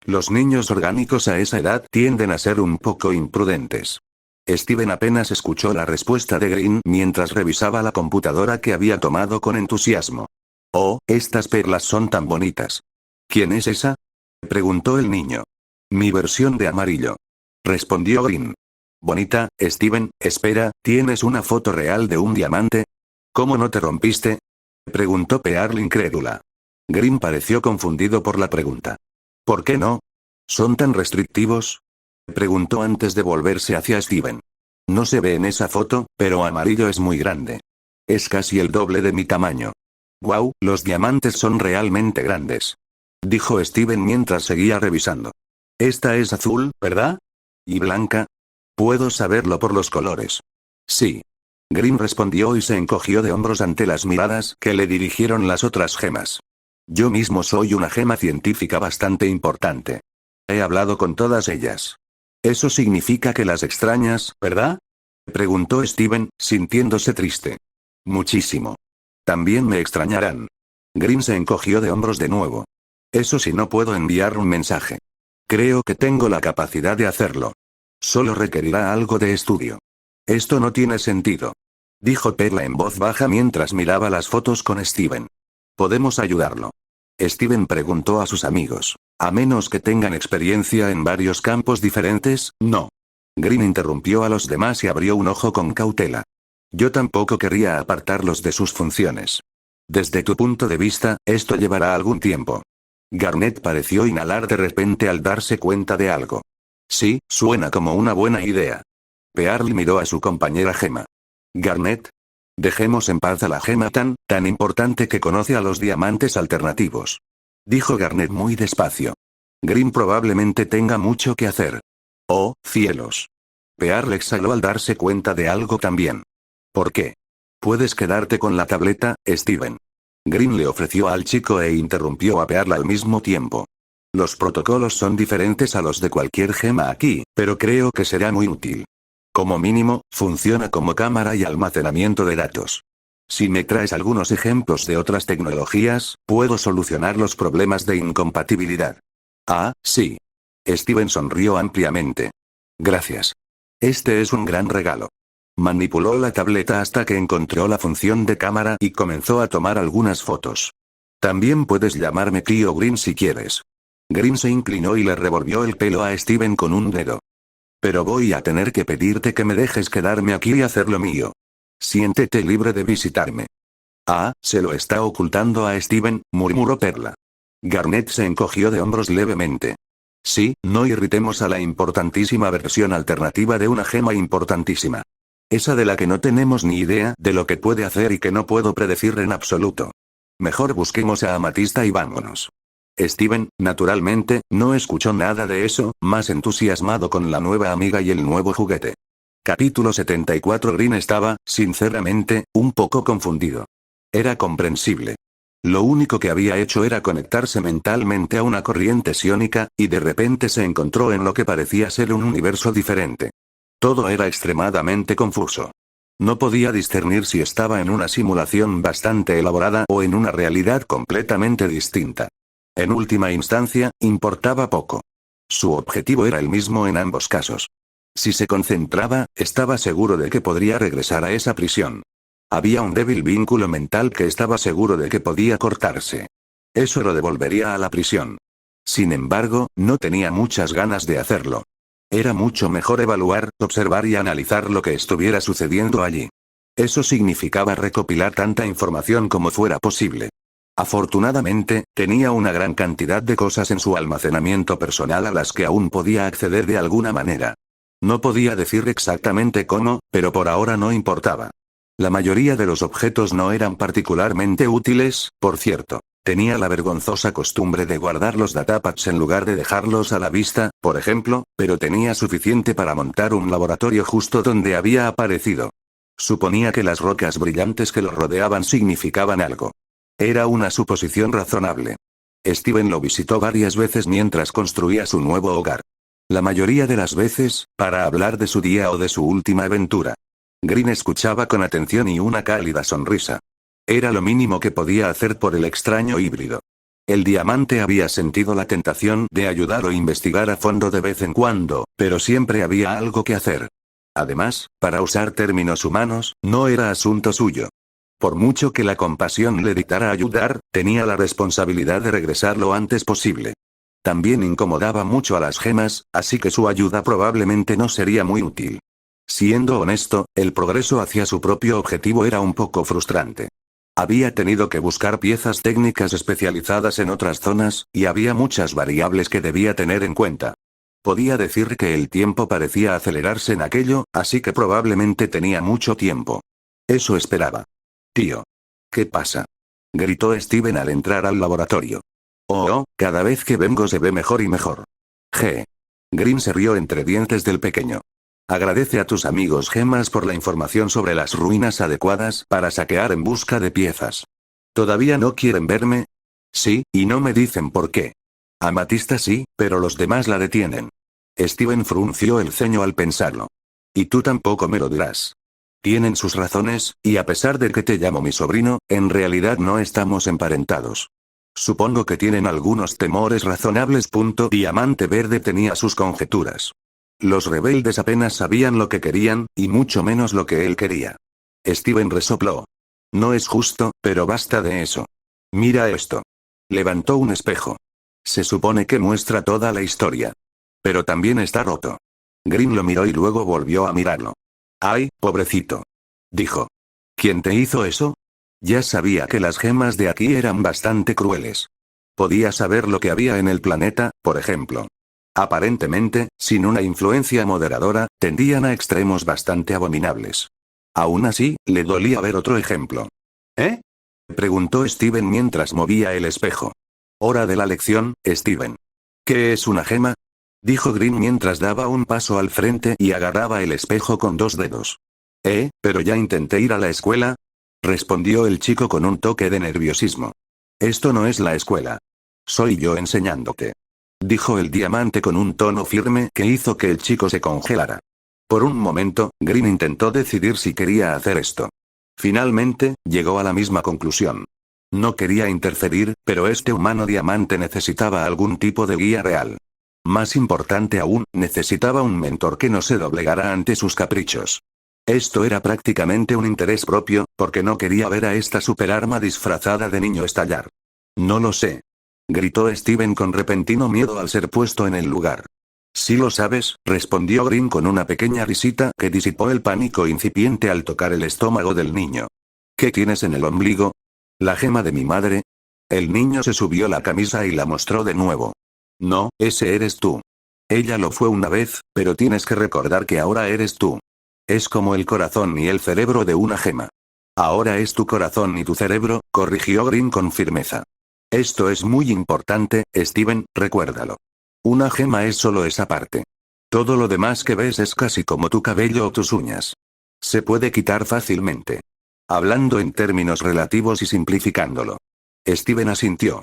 Los niños orgánicos a esa edad tienden a ser un poco imprudentes. Steven apenas escuchó la respuesta de Green mientras revisaba la computadora que había tomado con entusiasmo. Oh, estas perlas son tan bonitas. ¿Quién es esa? Preguntó el niño. Mi versión de amarillo. Respondió Green. Bonita, Steven, espera, ¿tienes una foto real de un diamante? ¿Cómo no te rompiste? Preguntó Pearl incrédula. Green pareció confundido por la pregunta. ¿Por qué no? ¿Son tan restrictivos? Preguntó antes de volverse hacia Steven. No se ve en esa foto, pero amarillo es muy grande. Es casi el doble de mi tamaño. Wow, los diamantes son realmente grandes. Dijo Steven mientras seguía revisando. Esta es azul, ¿verdad? ¿Y blanca? Puedo saberlo por los colores. Sí. Green respondió y se encogió de hombros ante las miradas que le dirigieron las otras gemas. Yo mismo soy una gema científica bastante importante. He hablado con todas ellas. Eso significa que las extrañas, ¿verdad? Preguntó Steven, sintiéndose triste. Muchísimo. También me extrañarán. Green se encogió de hombros de nuevo. Eso si no puedo enviar un mensaje. Creo que tengo la capacidad de hacerlo. Solo requerirá algo de estudio. Esto no tiene sentido. Dijo Perla en voz baja mientras miraba las fotos con Steven. ¿Podemos ayudarlo? Steven preguntó a sus amigos. A menos que tengan experiencia en varios campos diferentes, no. Green interrumpió a los demás y abrió un ojo con cautela. Yo tampoco querría apartarlos de sus funciones. Desde tu punto de vista, esto llevará algún tiempo. Garnet pareció inhalar de repente al darse cuenta de algo. Sí, suena como una buena idea. Pearl miró a su compañera Gemma. Garnet. Dejemos en paz a la Gemma tan importante que conoce a los diamantes alternativos. Dijo Garnet muy despacio. Green probablemente tenga mucho que hacer. Oh, cielos. Pearl exhaló al darse cuenta de algo también. ¿Por qué? Puedes quedarte con la tableta, Steven. Green le ofreció al chico e interrumpió a Pearl al mismo tiempo. Los protocolos son diferentes a los de cualquier gema aquí, pero creo que será muy útil. Como mínimo, funciona como cámara y almacenamiento de datos. Si me traes algunos ejemplos de otras tecnologías, puedo solucionar los problemas de incompatibilidad. Ah, sí. Steven sonrió ampliamente. Gracias. Este es un gran regalo. Manipuló la tableta hasta que encontró la función de cámara y comenzó a tomar algunas fotos. También puedes llamarme tío Green si quieres. Green se inclinó y le revolvió el pelo a Steven con un dedo. Pero voy a tener que pedirte que me dejes quedarme aquí y hacer lo mío. Siéntete libre de visitarme. Ah, se lo está ocultando a Steven, murmuró Perla. Garnet se encogió de hombros levemente. Sí, no irritemos a la importantísima versión alternativa de una gema importantísima. Esa de la que no tenemos ni idea de lo que puede hacer y que no puedo predecir en absoluto. Mejor busquemos a Amatista y vámonos. Steven, naturalmente, no escuchó nada de eso, más entusiasmado con la nueva amiga y el nuevo juguete. Capítulo 74. Green estaba, sinceramente, un poco confundido. Era comprensible. Lo único que había hecho era conectarse mentalmente a una corriente psiónica, y de repente se encontró en lo que parecía ser un universo diferente. Todo era extremadamente confuso. No podía discernir si estaba en una simulación bastante elaborada o en una realidad completamente distinta. En última instancia, importaba poco. Su objetivo era el mismo en ambos casos. Si se concentraba, estaba seguro de que podría regresar a esa prisión. Había un débil vínculo mental que estaba seguro de que podía cortarse. Eso lo devolvería a la prisión. Sin embargo, no tenía muchas ganas de hacerlo. Era mucho mejor evaluar, observar y analizar lo que estuviera sucediendo allí. Eso significaba recopilar tanta información como fuera posible. Afortunadamente, tenía una gran cantidad de cosas en su almacenamiento personal a las que aún podía acceder de alguna manera. No podía decir exactamente cómo, pero por ahora no importaba. La mayoría de los objetos no eran particularmente útiles, por cierto. Tenía la vergonzosa costumbre de guardar los datapads en lugar de dejarlos a la vista, por ejemplo, pero tenía suficiente para montar un laboratorio justo donde había aparecido. Suponía que las rocas brillantes que lo rodeaban significaban algo. Era una suposición razonable. Steven lo visitó varias veces mientras construía su nuevo hogar. La mayoría de las veces, para hablar de su día o de su última aventura. Green escuchaba con atención y una cálida sonrisa. Era lo mínimo que podía hacer por el extraño híbrido. El diamante había sentido la tentación de ayudar o investigar a fondo de vez en cuando, pero siempre había algo que hacer. Además, para usar términos humanos, no era asunto suyo. Por mucho que la compasión le dictara ayudar, tenía la responsabilidad de regresar lo antes posible. También incomodaba mucho a las gemas, así que su ayuda probablemente no sería muy útil. Siendo honesto, el progreso hacia su propio objetivo era un poco frustrante. Había tenido que buscar piezas técnicas especializadas en otras zonas, y había muchas variables que debía tener en cuenta. Podía decir que el tiempo parecía acelerarse en aquello, así que probablemente tenía mucho tiempo. Eso esperaba. Tío. ¿Qué pasa? Gritó Steven al entrar al laboratorio. Oh, cada vez que vengo se ve mejor y mejor. G. Green se rió entre dientes del pequeño. Agradece a tus amigos gemas por la información sobre las ruinas adecuadas para saquear en busca de piezas. ¿Todavía no quieren verme? Sí, y no me dicen por qué. Amatista sí, pero los demás la detienen. Steven frunció el ceño al pensarlo. Y tú tampoco me lo dirás. Tienen sus razones, y a pesar de que te llamo mi sobrino, en realidad no estamos emparentados. Supongo que tienen algunos temores razonables. Diamante Verde tenía sus conjeturas. Los rebeldes apenas sabían lo que querían, y mucho menos lo que él quería. Steven resopló. No es justo, pero basta de eso. Mira esto. Levantó un espejo. Se supone que muestra toda la historia. Pero también está roto. Green lo miró y luego volvió a mirarlo. «Ay, pobrecito», dijo. «¿Quién te hizo eso?» Ya sabía que las gemas de aquí eran bastante crueles. Podía saber lo que había en el planeta, por ejemplo. Aparentemente, sin una influencia moderadora, tendían a extremos bastante abominables. Aún así, le dolía ver otro ejemplo. ¿Eh? Preguntó Steven mientras movía el espejo. Hora de la lección, Steven. ¿Qué es una gema? Dijo Green mientras daba un paso al frente y agarraba el espejo con 2 dedos. Pero ya intenté ir a la escuela, respondió el chico con un toque de nerviosismo. Esto no es la escuela. Soy yo enseñándote, dijo el diamante con un tono firme que hizo que el chico se congelara. Por un momento, Green intentó decidir si quería hacer esto. Finalmente, llegó a la misma conclusión. No quería interferir, pero este humano diamante necesitaba algún tipo de guía real. Más importante aún, necesitaba un mentor que no se doblegara ante sus caprichos. Esto era prácticamente un interés propio, porque no quería ver a esta superarma disfrazada de niño estallar. No lo sé, gritó Steven con repentino miedo al ser puesto en el lugar. Sí lo sabes, respondió Green con una pequeña risita que disipó el pánico incipiente al tocar el estómago del niño. ¿Qué tienes en el ombligo? ¿La gema de mi madre? El niño se subió la camisa y la mostró de nuevo. No, ese eres tú. Ella lo fue una vez, pero tienes que recordar que ahora eres tú. Es como el corazón y el cerebro de una gema. Ahora es tu corazón y tu cerebro, corrigió Green con firmeza. Esto es muy importante, Steven, recuérdalo. Una gema es solo esa parte. Todo lo demás que ves es casi como tu cabello o tus uñas. Se puede quitar fácilmente. Hablando en términos relativos y simplificándolo. Steven asintió.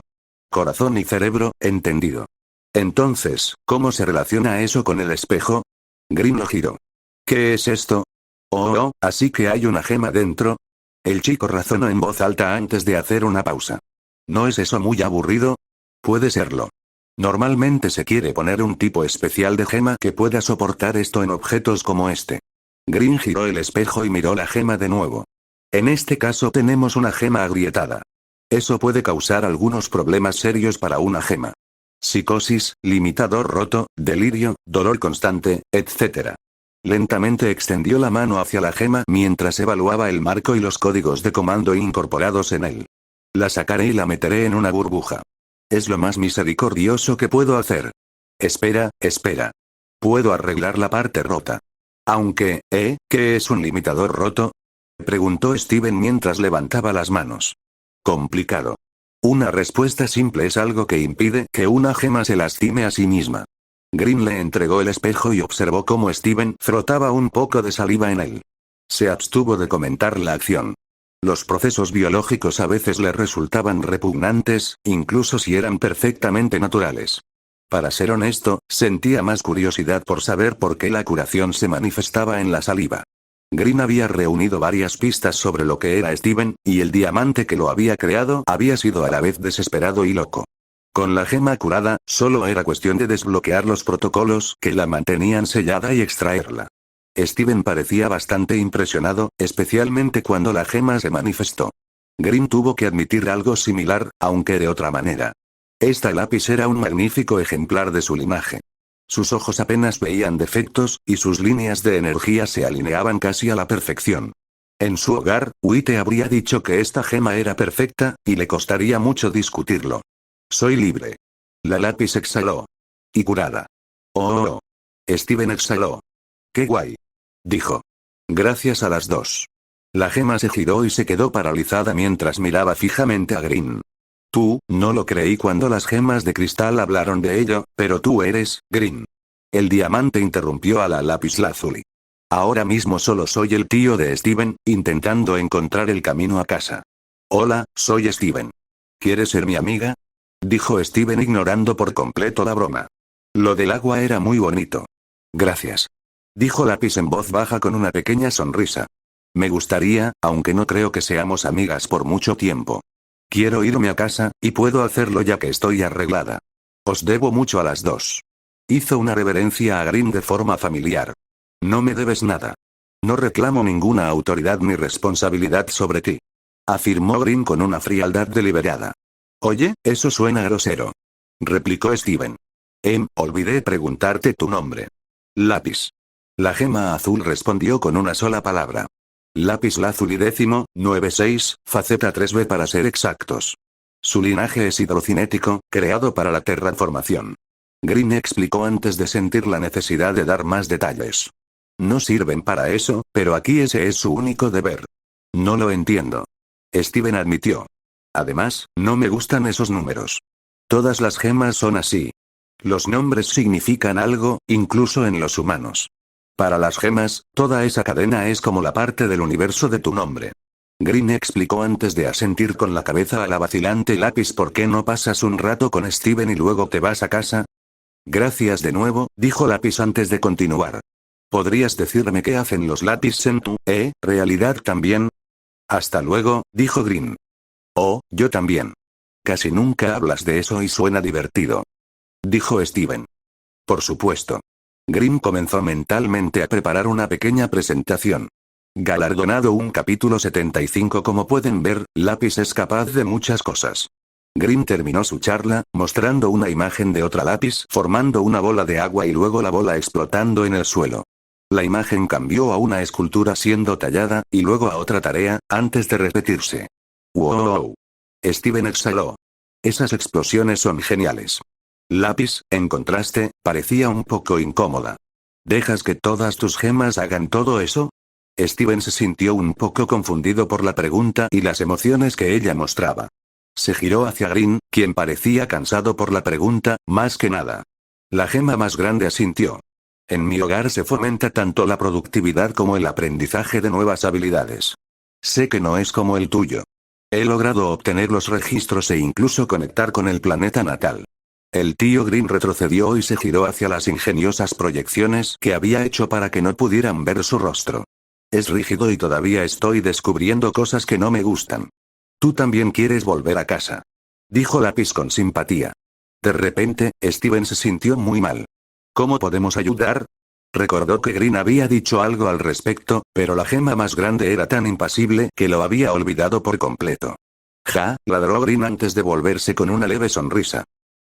Corazón y cerebro, entendido. Entonces, ¿cómo se relaciona eso con el espejo? Green lo giró. ¿Qué es esto? Oh, así que hay una gema dentro. El chico razonó en voz alta antes de hacer una pausa. ¿No es eso muy aburrido? Puede serlo. Normalmente se quiere poner un tipo especial de gema que pueda soportar esto en objetos como este. Green giró el espejo y miró la gema de nuevo. En este caso tenemos una gema agrietada. Eso puede causar algunos problemas serios para una gema. Psicosis, limitador roto, delirio, dolor constante, etc. Lentamente extendió la mano hacia la gema mientras evaluaba el marco y los códigos de comando incorporados en él. La sacaré y la meteré en una burbuja. Es lo más misericordioso que puedo hacer. Espera. Puedo arreglar la parte rota. Aunque, ¿qué es un limitador roto? Preguntó Steven mientras levantaba las manos. Complicado. Una respuesta simple es algo que impide que una gema se lastime a sí misma. Green le entregó el espejo y observó cómo Steven frotaba un poco de saliva en él. Se abstuvo de comentar la acción. Los procesos biológicos a veces le resultaban repugnantes, incluso si eran perfectamente naturales. Para ser honesto, sentía más curiosidad por saber por qué la curación se manifestaba en la saliva. Green había reunido varias pistas sobre lo que era Steven, y el diamante que lo había creado había sido a la vez desesperado y loco. Con la gema curada, solo era cuestión de desbloquear los protocolos que la mantenían sellada y extraerla. Steven parecía bastante impresionado, especialmente cuando la gema se manifestó. Green tuvo que admitir algo similar, aunque de otra manera. Esta lápiz era un magnífico ejemplar de su linaje. Sus ojos apenas veían defectos, y sus líneas de energía se alineaban casi a la perfección. En su hogar, Wite habría dicho que esta gema era perfecta, y le costaría mucho discutirlo. Soy libre. La lápiz exhaló. Y curada. Oh. Steven exhaló. ¡Qué guay! Dijo. Gracias a las dos. La gema se giró y se quedó paralizada mientras miraba fijamente a Green. No lo creí cuando las gemas de cristal hablaron de ello, pero tú eres, Green. El diamante interrumpió a la lapislázuli. Ahora mismo solo soy el tío de Steven, intentando encontrar el camino a casa. Hola, soy Steven. ¿Quieres ser mi amiga? Dijo Steven ignorando por completo la broma. Lo del agua era muy bonito. Gracias. Dijo Lápiz en voz baja con una pequeña sonrisa. Me gustaría, aunque no creo que seamos amigas por mucho tiempo. Quiero irme a casa, y puedo hacerlo ya que estoy arreglada. Os debo mucho a las dos. Hizo una reverencia a Green de forma familiar. No me debes nada. No reclamo ninguna autoridad ni responsabilidad sobre ti. Afirmó Green con una frialdad deliberada. Oye, eso suena grosero. Replicó Steven. Olvidé preguntarte tu nombre. Lápiz. La gema azul respondió con una sola palabra. Lápiz lazuli décimo, 96, faceta 3B para ser exactos. Su linaje es hidrocinético, creado para la terraformación. Green explicó antes de sentir la necesidad de dar más detalles. No sirven para eso, pero aquí ese es su único deber. No lo entiendo. Steven admitió. Además, no me gustan esos números. Todas las gemas son así. Los nombres significan algo, incluso en los humanos. Para las gemas, toda esa cadena es como la parte del universo de tu nombre. Green explicó antes de asentir con la cabeza a la vacilante Lápiz. ¿Por qué no pasas un rato con Steven y luego te vas a casa? Gracias de nuevo, dijo Lápiz antes de continuar. ¿Podrías decirme qué hacen los Lápiz en tu, realidad también? Hasta luego, dijo Green. Oh, yo también. Casi nunca hablas de eso y suena divertido. Dijo Steven. Por supuesto. Green comenzó mentalmente a preparar una pequeña presentación. Galardonado un capítulo 75. Como pueden ver, Lápiz es capaz de muchas cosas. Green terminó su charla, mostrando una imagen de otra Lápiz formando una bola de agua y luego la bola explotando en el suelo. La imagen cambió a una escultura siendo tallada, y luego a otra tarea, antes de repetirse. ¡Wow! Steven exhaló. Esas explosiones son geniales. Lápiz, en contraste, parecía un poco incómoda. ¿Dejas que todas tus gemas hagan todo eso? Steven se sintió un poco confundido por la pregunta y las emociones que ella mostraba. Se giró hacia Green, quien parecía cansado por la pregunta, más que nada. La gema más grande asintió. En mi hogar se fomenta tanto la productividad como el aprendizaje de nuevas habilidades. Sé que no es como el tuyo. He logrado obtener los registros e incluso conectar con el planeta natal. El tío Green retrocedió y se giró hacia las ingeniosas proyecciones que había hecho para que no pudieran ver su rostro. Es rígido y todavía estoy descubriendo cosas que no me gustan. Tú también quieres volver a casa. Dijo Lápiz con simpatía. De repente, Steven se sintió muy mal. ¿Cómo podemos ayudar? Recordó que Green había dicho algo al respecto, pero la gema más grande era tan impasible que lo había olvidado por completo. Ja, ladró Green antes de volverse con una leve sonrisa.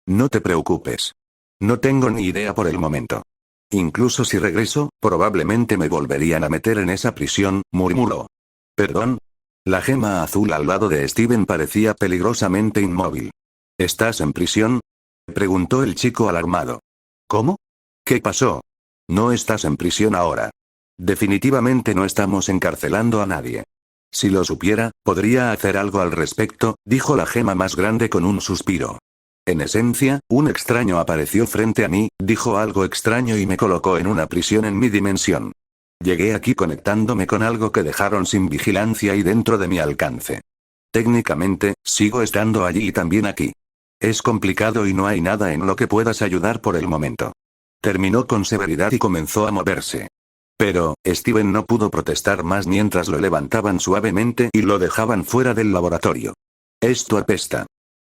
No te preocupes. No tengo ni idea por el momento. Incluso si regreso, probablemente me volverían a meter en esa prisión, murmuró. ¿Perdón? La gema azul al lado de Steven parecía peligrosamente inmóvil. ¿Estás en prisión? Preguntó el chico alarmado. ¿Cómo? ¿Qué pasó? No estás en prisión ahora. Definitivamente no estamos encarcelando a nadie. Si lo supiera, podría hacer algo al respecto, dijo la gema más grande con un suspiro. En esencia, un extraño apareció frente a mí, dijo algo extraño y me colocó en una prisión en mi dimensión. Llegué aquí conectándome con algo que dejaron sin vigilancia y dentro de mi alcance. Técnicamente, sigo estando allí y también aquí. Es complicado y no hay nada en lo que puedas ayudar por el momento. Terminó con severidad y comenzó a moverse. Pero, Steven no pudo protestar más mientras lo levantaban suavemente y lo dejaban fuera del laboratorio. Esto apesta.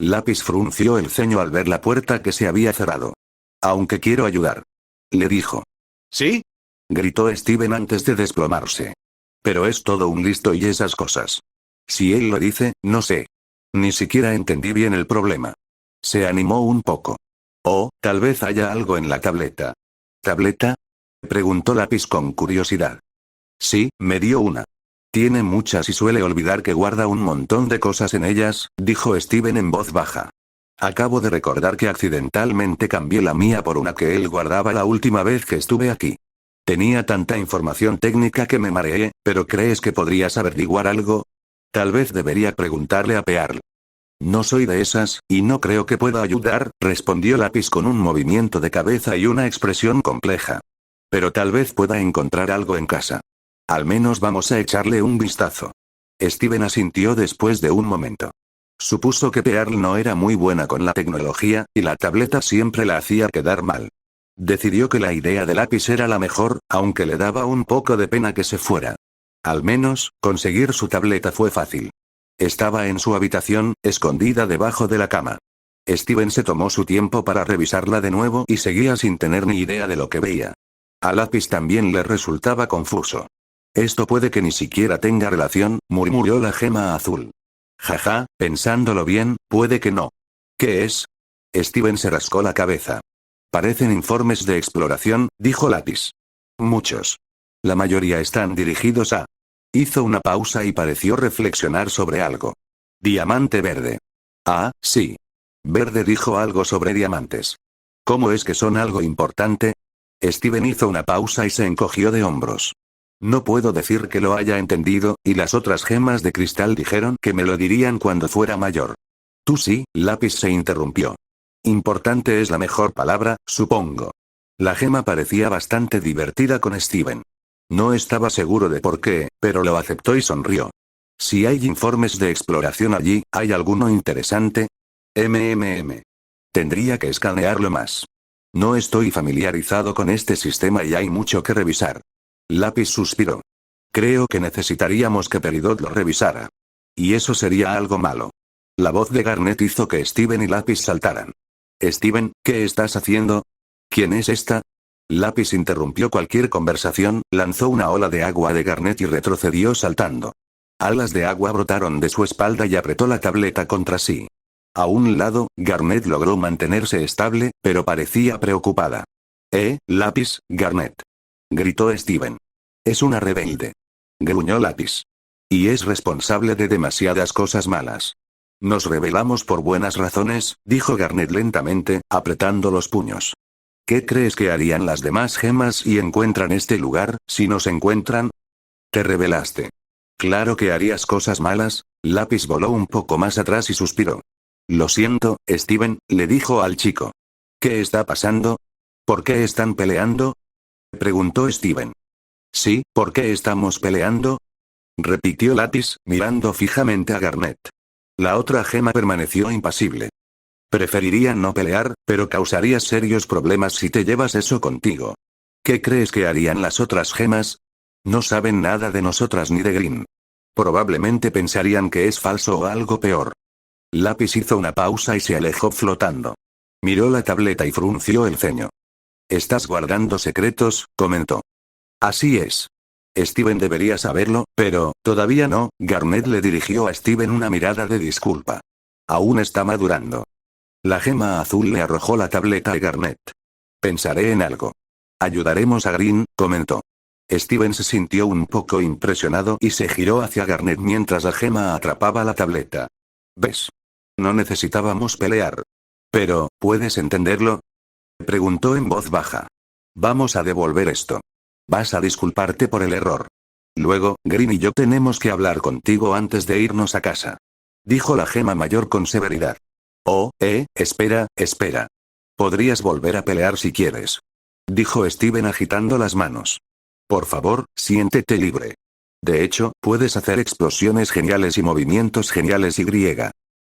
Lápiz frunció el ceño al ver la puerta que se había cerrado. Aunque quiero ayudar. Le dijo. ¿Sí? Gritó Steven antes de desplomarse. Pero es todo un listo y esas cosas. Si él lo dice, no sé. Ni siquiera entendí bien el problema. Se animó un poco. Oh, tal vez haya algo en la tableta. ¿Tableta? Preguntó Lápiz con curiosidad. Sí, me dio una. Tiene muchas y suele olvidar que guarda un montón de cosas en ellas, dijo Steven en voz baja. Acabo de recordar que accidentalmente cambié la mía por una que él guardaba la última vez que estuve aquí. Tenía tanta información técnica que me mareé, pero ¿crees que podrías averiguar algo? Tal vez debería preguntarle a Pearl. No soy de esas, y no creo que pueda ayudar, respondió Lápiz con un movimiento de cabeza y una expresión compleja. Pero tal vez pueda encontrar algo en casa. Al menos vamos a echarle un vistazo. Steven asintió después de un momento. Supuso que Pearl no era muy buena con la tecnología, y la tableta siempre la hacía quedar mal. Decidió que la idea de Lápiz era la mejor, aunque le daba un poco de pena que se fuera. Al menos, conseguir su tableta fue fácil. Estaba en su habitación, escondida debajo de la cama. Steven se tomó su tiempo para revisarla de nuevo y seguía sin tener ni idea de lo que veía. A Lápiz también le resultaba confuso. Esto puede que ni siquiera tenga relación, murmuró la gema azul. Jaja, pensándolo bien, puede que no. ¿Qué es? Steven se rascó la cabeza. Parecen informes de exploración, dijo Lápiz. Muchos. La mayoría están dirigidos a... Hizo una pausa y pareció reflexionar sobre algo. Diamante verde. Ah, sí. Verde dijo algo sobre diamantes. ¿Cómo es que son algo importante? Steven hizo una pausa y se encogió de hombros. No puedo decir que lo haya entendido, y las otras gemas de cristal dijeron que me lo dirían cuando fuera mayor. Tú sí, Lápiz se interrumpió. Importante es la mejor palabra, supongo. La gema parecía bastante divertida con Steven. No estaba seguro de por qué, pero lo aceptó y sonrió. Si hay informes de exploración allí, ¿hay alguno interesante? Tendría que escanearlo más. No estoy familiarizado con este sistema y hay mucho que revisar. Lápiz suspiró. Creo que necesitaríamos que Peridot lo revisara. Y eso sería algo malo. La voz de Garnet hizo que Steven y Lápiz saltaran. Steven, ¿qué estás haciendo? ¿Quién es esta? Lápiz interrumpió cualquier conversación, lanzó una ola de agua de Garnet y retrocedió saltando. Alas de agua brotaron de su espalda y apretó la tableta contra sí. A un lado, Garnet logró mantenerse estable, pero parecía preocupada. Lápiz, Garnet. Gritó Steven. Es una rebelde. Gruñó Lápiz. Y es responsable de demasiadas cosas malas. Nos rebelamos por buenas razones, dijo Garnet lentamente, apretando los puños. ¿Qué crees que harían las demás gemas si encuentran este lugar, si nos encuentran? Te rebelaste. Claro que harías cosas malas. Lápiz voló un poco más atrás y suspiró. Lo siento, Steven, le dijo al chico. ¿Qué está pasando? ¿Por qué están peleando? Preguntó Steven. Sí, ¿por qué estamos peleando? Repitió Lápiz, mirando fijamente a Garnet. La otra gema permaneció impasible. Preferiría no pelear, pero causarías serios problemas si te llevas eso contigo. ¿Qué crees que harían las otras gemas? No saben nada de nosotras ni de Green. Probablemente pensarían que es falso o algo peor. Lápiz hizo una pausa y se alejó flotando. Miró la tableta y frunció el ceño. ¿Estás guardando secretos?, comentó. Así es. Steven debería saberlo, pero, todavía no. Garnet le dirigió a Steven una mirada de disculpa. Aún está madurando. La gema azul le arrojó la tableta a Garnet. Pensaré en algo. Ayudaremos a Green, comentó. Steven se sintió un poco impresionado y se giró hacia Garnet mientras la gema atrapaba la tableta. ¿Ves? No necesitábamos pelear. Pero, ¿puedes entenderlo? Preguntó en voz baja. Vamos a devolver esto. Vas a disculparte por el error. Luego, Green y yo tenemos que hablar contigo antes de irnos a casa. Dijo la gema mayor con severidad. Oh, espera. Podrías volver a pelear si quieres. Dijo Steven agitando las manos. Por favor, siéntete libre. De hecho, puedes hacer explosiones geniales y movimientos geniales y...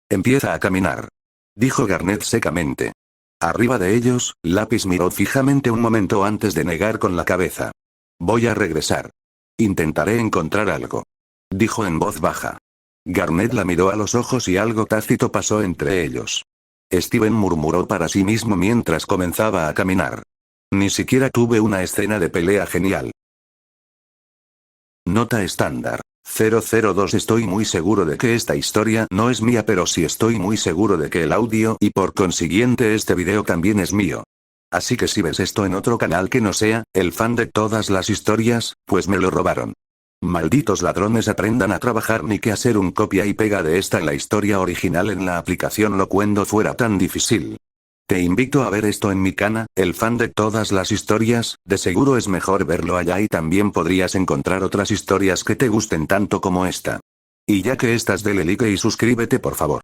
Empieza a caminar. Dijo Garnet secamente. Arriba de ellos, Lápiz miró fijamente un momento antes de negar con la cabeza. Voy a regresar. Intentaré encontrar algo. Dijo en voz baja. Garnet la miró a los ojos y algo tácito pasó entre ellos. Steven murmuró para sí mismo mientras comenzaba a caminar. Ni siquiera tuve una escena de pelea genial. Nota estándar. 002. Estoy muy seguro de que esta historia no es mía, pero sí estoy muy seguro de que el audio y por consiguiente este video también es mío. Así que si ves esto en otro canal que no sea el fan de todas las historias, pues me lo robaron. Malditos ladrones, aprendan a trabajar, ni que hacer un copia y pega de esta en la historia original en la aplicación Locuendo fuera tan difícil. Te invito a ver esto en mi canal, el fan de todas las historias, de seguro es mejor verlo allá y también podrías encontrar otras historias que te gusten tanto como esta. Y ya que estás, dale like y suscríbete por favor.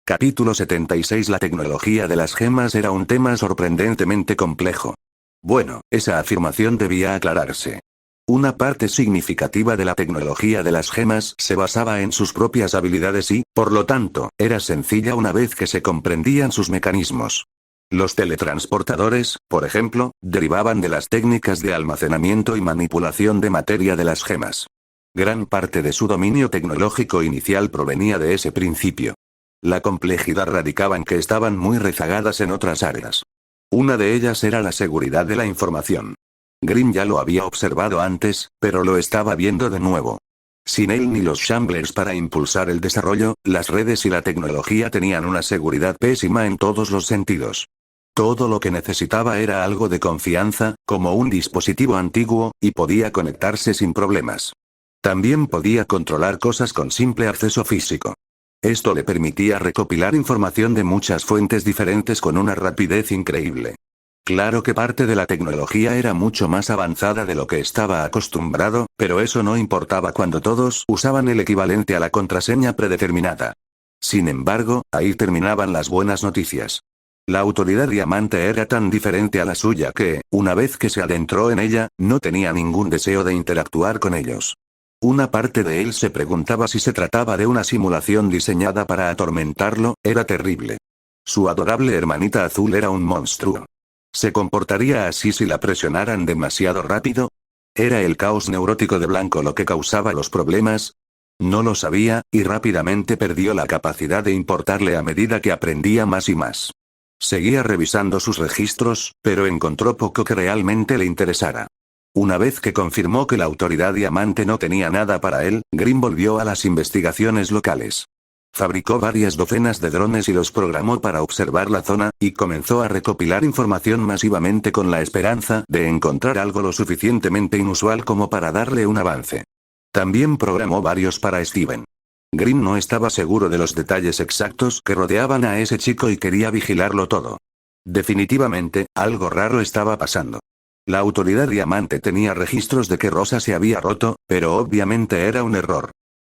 Capítulo 76. La tecnología de las gemas era un tema sorprendentemente complejo. Bueno, esa afirmación debía aclararse. Una parte significativa de la tecnología de las gemas se basaba en sus propias habilidades y, por lo tanto, era sencilla una vez que se comprendían sus mecanismos. Los teletransportadores, por ejemplo, derivaban de las técnicas de almacenamiento y manipulación de materia de las gemas. Gran parte de su dominio tecnológico inicial provenía de ese principio. La complejidad radicaba en que estaban muy rezagadas en otras áreas. Una de ellas era la seguridad de la información. Green ya lo había observado antes, pero lo estaba viendo de nuevo. Sin él ni los Shamblers para impulsar el desarrollo, las redes y la tecnología tenían una seguridad pésima en todos los sentidos. Todo lo que necesitaba era algo de confianza, como un dispositivo antiguo, y podía conectarse sin problemas. También podía controlar cosas con simple acceso físico. Esto le permitía recopilar información de muchas fuentes diferentes con una rapidez increíble. Claro que parte de la tecnología era mucho más avanzada de lo que estaba acostumbrado, pero eso no importaba cuando todos usaban el equivalente a la contraseña predeterminada. Sin embargo, ahí terminaban las buenas noticias. La autoridad diamante era tan diferente a la suya que, una vez que se adentró en ella, no tenía ningún deseo de interactuar con ellos. Una parte de él se preguntaba si se trataba de una simulación diseñada para atormentarlo, era terrible. Su adorable hermanita azul era un monstruo. ¿Se comportaría así si la presionaran demasiado rápido? ¿Era el caos neurótico de Blanco lo que causaba los problemas? No lo sabía, y rápidamente perdió la capacidad de importarle a medida que aprendía más y más. Seguía revisando sus registros, pero encontró poco que realmente le interesara. Una vez que confirmó que la autoridad diamante no tenía nada para él, Green volvió a las investigaciones locales. Fabricó varias docenas de drones y los programó para observar la zona, y comenzó a recopilar información masivamente con la esperanza de encontrar algo lo suficientemente inusual como para darle un avance. También programó varios para Steven. Green no estaba seguro de los detalles exactos que rodeaban a ese chico y quería vigilarlo todo. Definitivamente, algo raro estaba pasando. La autoridad diamante tenía registros de que Rosa se había roto, pero obviamente era un error.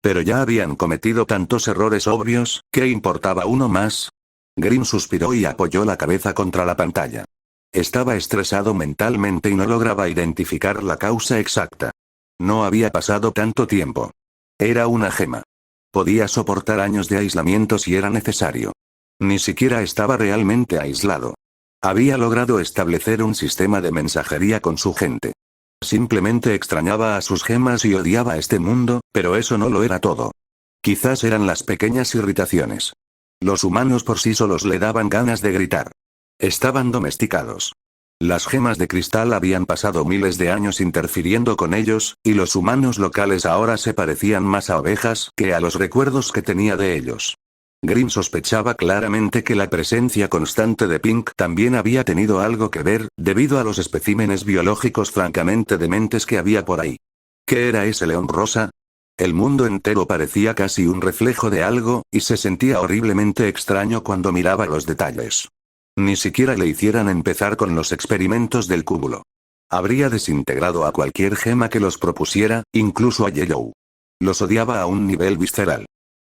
Pero ya habían cometido tantos errores obvios, ¿qué importaba uno más? Green suspiró y apoyó la cabeza contra la pantalla. Estaba estresado mentalmente y no lograba identificar la causa exacta. No había pasado tanto tiempo. Era una gema. Podía soportar años de aislamiento si era necesario. Ni siquiera estaba realmente aislado. Había logrado establecer un sistema de mensajería con su gente. Simplemente extrañaba a sus gemas y odiaba este mundo, pero eso no lo era todo. Quizás eran las pequeñas irritaciones. Los humanos por sí solos le daban ganas de gritar. Estaban domesticados. Las gemas de cristal habían pasado miles de años interfiriendo con ellos, y los humanos locales ahora se parecían más a ovejas que a los recuerdos que tenía de ellos. Green sospechaba claramente que la presencia constante de Pink también había tenido algo que ver, debido a los especímenes biológicos francamente dementes que había por ahí. ¿Qué era ese león rosa? El mundo entero parecía casi un reflejo de algo, y se sentía horriblemente extraño cuando miraba los detalles. Ni siquiera le hicieran empezar con los experimentos del cúmulo. Habría desintegrado a cualquier gema que los propusiera, incluso a Yellow. Los odiaba a un nivel visceral.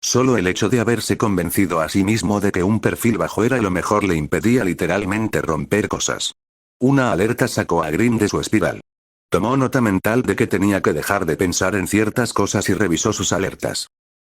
Solo el hecho de haberse convencido a sí mismo de que un perfil bajo era lo mejor le impedía literalmente romper cosas. Una alerta sacó a Green de su espiral. Tomó nota mental de que tenía que dejar de pensar en ciertas cosas y revisó sus alertas.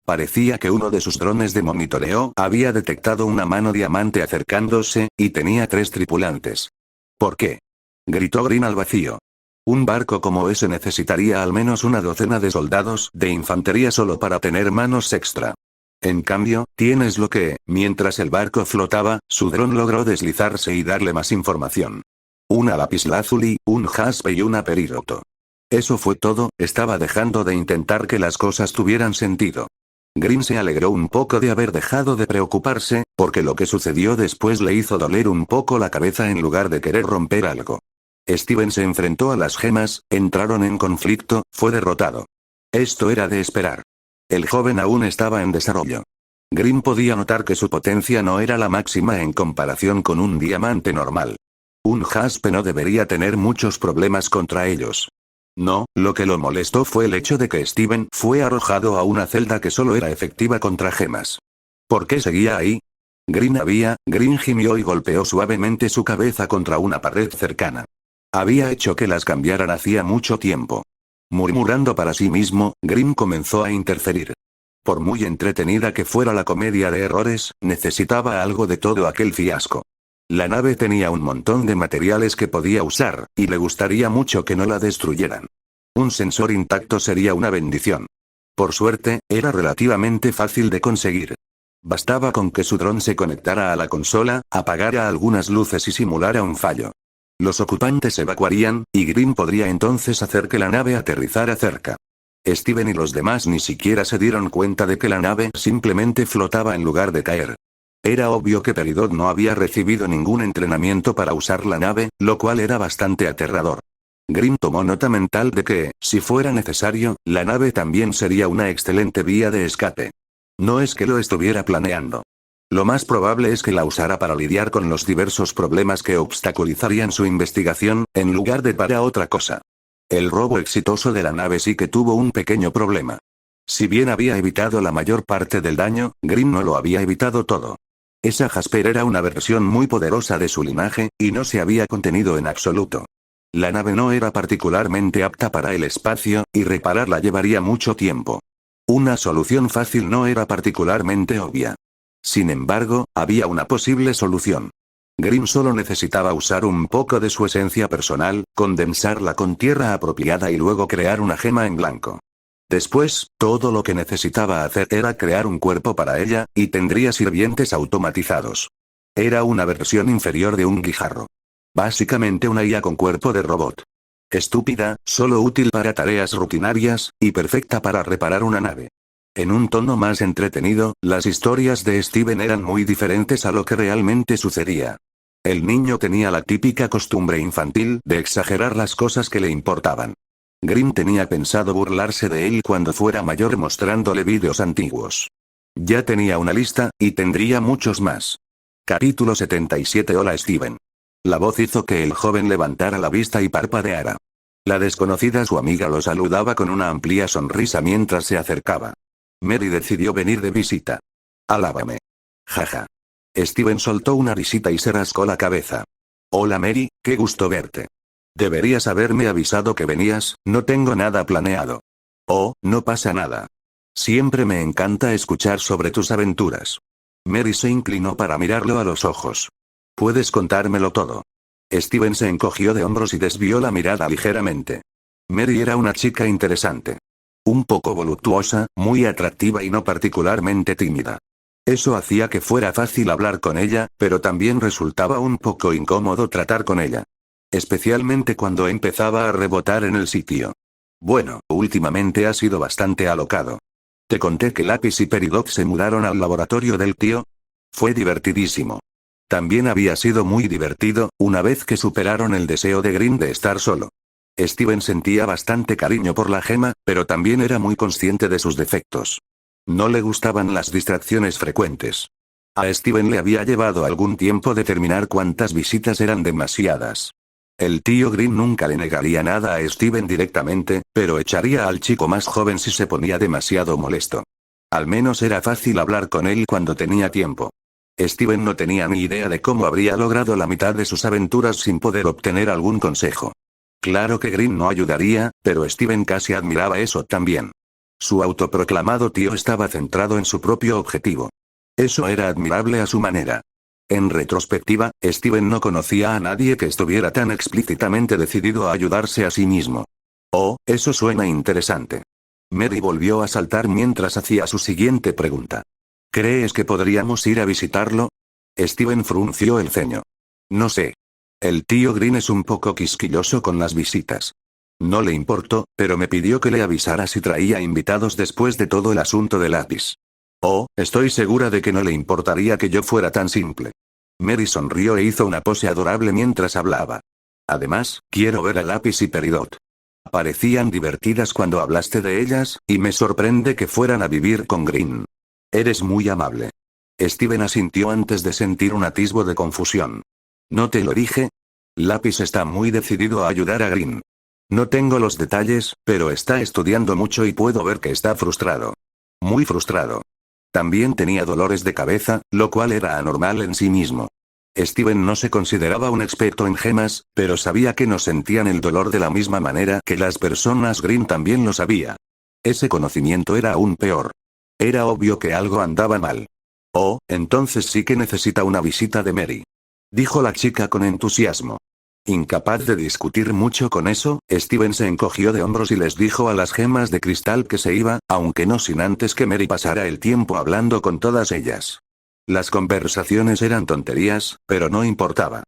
Parecía que uno de sus drones de monitoreo había detectado una mano diamante acercándose, y tenía 3 tripulantes. ¿Por qué? Gritó Green al vacío. Un barco como ese necesitaría al menos una docena de soldados de infantería solo para tener manos extra. En cambio, tienes lo que, mientras el barco flotaba, su dron logró deslizarse y darle más información. Una lapislázuli, un jaspe y una períroto. Eso fue todo, estaba dejando de intentar que las cosas tuvieran sentido. Green se alegró un poco de haber dejado de preocuparse, porque lo que sucedió después le hizo doler un poco la cabeza en lugar de querer romper algo. Steven se enfrentó a las gemas, entraron en conflicto, fue derrotado. Esto era de esperar. El joven aún estaba en desarrollo. Green podía notar que su potencia no era la máxima en comparación con un diamante normal. Un jaspe no debería tener muchos problemas contra ellos. No, lo que lo molestó fue el hecho de que Steven fue arrojado a una celda que solo era efectiva contra gemas. ¿Por qué seguía ahí? Green gimió y golpeó suavemente su cabeza contra una pared cercana. Había hecho que las cambiaran hacía mucho tiempo. Murmurando para sí mismo, Green comenzó a interferir. Por muy entretenida que fuera la comedia de errores, necesitaba algo de todo aquel fiasco. La nave tenía un montón de materiales que podía usar, y le gustaría mucho que no la destruyeran. Un sensor intacto sería una bendición. Por suerte, era relativamente fácil de conseguir. Bastaba con que su dron se conectara a la consola, apagara algunas luces y simulara un fallo. Los ocupantes evacuarían, y Green podría entonces hacer que la nave aterrizara cerca. Steven y los demás ni siquiera se dieron cuenta de que la nave simplemente flotaba en lugar de caer. Era obvio que Peridot no había recibido ningún entrenamiento para usar la nave, lo cual era bastante aterrador. Grimm tomó nota mental de que, si fuera necesario, la nave también sería una excelente vía de escape. No es que lo estuviera planeando. Lo más probable es que la usara para lidiar con los diversos problemas que obstaculizarían su investigación, en lugar de para otra cosa. El robo exitoso de la nave sí que tuvo un pequeño problema. Si bien había evitado la mayor parte del daño, Grimm no lo había evitado todo. Esa Jasper era una versión muy poderosa de su linaje, y no se había contenido en absoluto. La nave no era particularmente apta para el espacio, y repararla llevaría mucho tiempo. Una solución fácil no era particularmente obvia. Sin embargo, había una posible solución. Grimm solo necesitaba usar un poco de su esencia personal, condensarla con tierra apropiada y luego crear una gema en blanco. Después, todo lo que necesitaba hacer era crear un cuerpo para ella, y tendría sirvientes automatizados. Era una versión inferior de un guijarro. Básicamente una IA con cuerpo de robot. Estúpida, solo útil para tareas rutinarias, y perfecta para reparar una nave. En un tono más entretenido, las historias de Steven eran muy diferentes a lo que realmente sucedía. El niño tenía la típica costumbre infantil de exagerar las cosas que le importaban. Grimm tenía pensado burlarse de él cuando fuera mayor mostrándole vídeos antiguos. Ya tenía una lista, y tendría muchos más. Capítulo 77. Hola Steven. La voz hizo que el joven levantara la vista y parpadeara. La desconocida su amiga lo saludaba con una amplia sonrisa mientras se acercaba. Mary decidió venir de visita. Alábame. Jaja. Steven soltó una risita y se rascó la cabeza. Hola Mary, qué gusto verte. Deberías haberme avisado que venías, no tengo nada planeado. Oh, no pasa nada. Siempre me encanta escuchar sobre tus aventuras. Mary se inclinó para mirarlo a los ojos. Puedes contármelo todo. Steven se encogió de hombros y desvió la mirada ligeramente. Mary era una chica interesante. Un poco voluptuosa, muy atractiva y no particularmente tímida. Eso hacía que fuera fácil hablar con ella, pero también resultaba un poco incómodo tratar con ella. Especialmente cuando empezaba a rebotar en el sitio. Bueno, últimamente ha sido bastante alocado. ¿Te conté que Lápiz y Peridot se mudaron al laboratorio del tío? Fue divertidísimo. También había sido muy divertido, una vez que superaron el deseo de Grimm de estar solo. Steven sentía bastante cariño por la gema, pero también era muy consciente de sus defectos. No le gustaban las distracciones frecuentes. A Steven le había llevado algún tiempo determinar cuántas visitas eran demasiadas. El tío Grimm nunca le negaría nada a Steven directamente, pero echaría al chico más joven si se ponía demasiado molesto. Al menos era fácil hablar con él cuando tenía tiempo. Steven no tenía ni idea de cómo habría logrado la mitad de sus aventuras sin poder obtener algún consejo. Claro que Grimm no ayudaría, pero Steven casi admiraba eso también. Su autoproclamado tío estaba centrado en su propio objetivo. Eso era admirable a su manera. En retrospectiva, Steven no conocía a nadie que estuviera tan explícitamente decidido a ayudarse a sí mismo. Oh, eso suena interesante. Mary volvió a saltar mientras hacía su siguiente pregunta. ¿Crees que podríamos ir a visitarlo? Steven frunció el ceño. No sé. El tío Grimm es un poco quisquilloso con las visitas. No le importó, pero me pidió que le avisara si traía invitados después de todo el asunto de Lápiz. Oh, estoy segura de que no le importaría que yo fuera tan simple. Mary sonrió e hizo una pose adorable mientras hablaba. Además, quiero ver a Lápiz y Peridot. Parecían divertidas cuando hablaste de ellas, y me sorprende que fueran a vivir con Grimm. Eres muy amable. Steven asintió antes de sentir un atisbo de confusión. ¿No te lo dije? Lápiz está muy decidido a ayudar a Grimm. No tengo los detalles, pero está estudiando mucho y puedo ver que está frustrado. Muy frustrado. También tenía dolores de cabeza, lo cual era anormal en sí mismo. Steven no se consideraba un experto en gemas, pero sabía que no sentían el dolor de la misma manera que las personas Grimm también lo sabía. Ese conocimiento era aún peor. Era obvio que algo andaba mal. Oh, entonces sí que necesita una visita de Mary. Dijo la chica con entusiasmo. Incapaz de discutir mucho con eso, Steven se encogió de hombros y les dijo a las gemas de cristal que se iba, aunque no sin antes que Mary pasara el tiempo hablando con todas ellas. Las conversaciones eran tonterías, pero no importaba.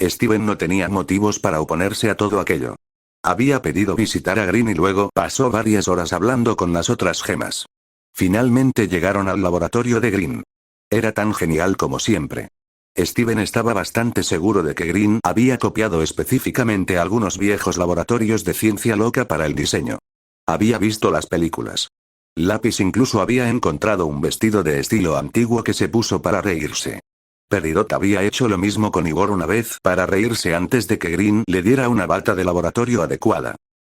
Steven no tenía motivos para oponerse a todo aquello. Había pedido visitar a Grimm y luego pasó varias horas hablando con las otras gemas. Finalmente llegaron al laboratorio de Grimm. Era tan genial como siempre. Steven estaba bastante seguro de que Green había copiado específicamente algunos viejos laboratorios de ciencia loca para el diseño. Había visto las películas. Lápiz incluso había encontrado un vestido de estilo antiguo que se puso para reírse. Peridot había hecho lo mismo con Igor una vez para reírse antes de que Green le diera una bata de laboratorio adecuada.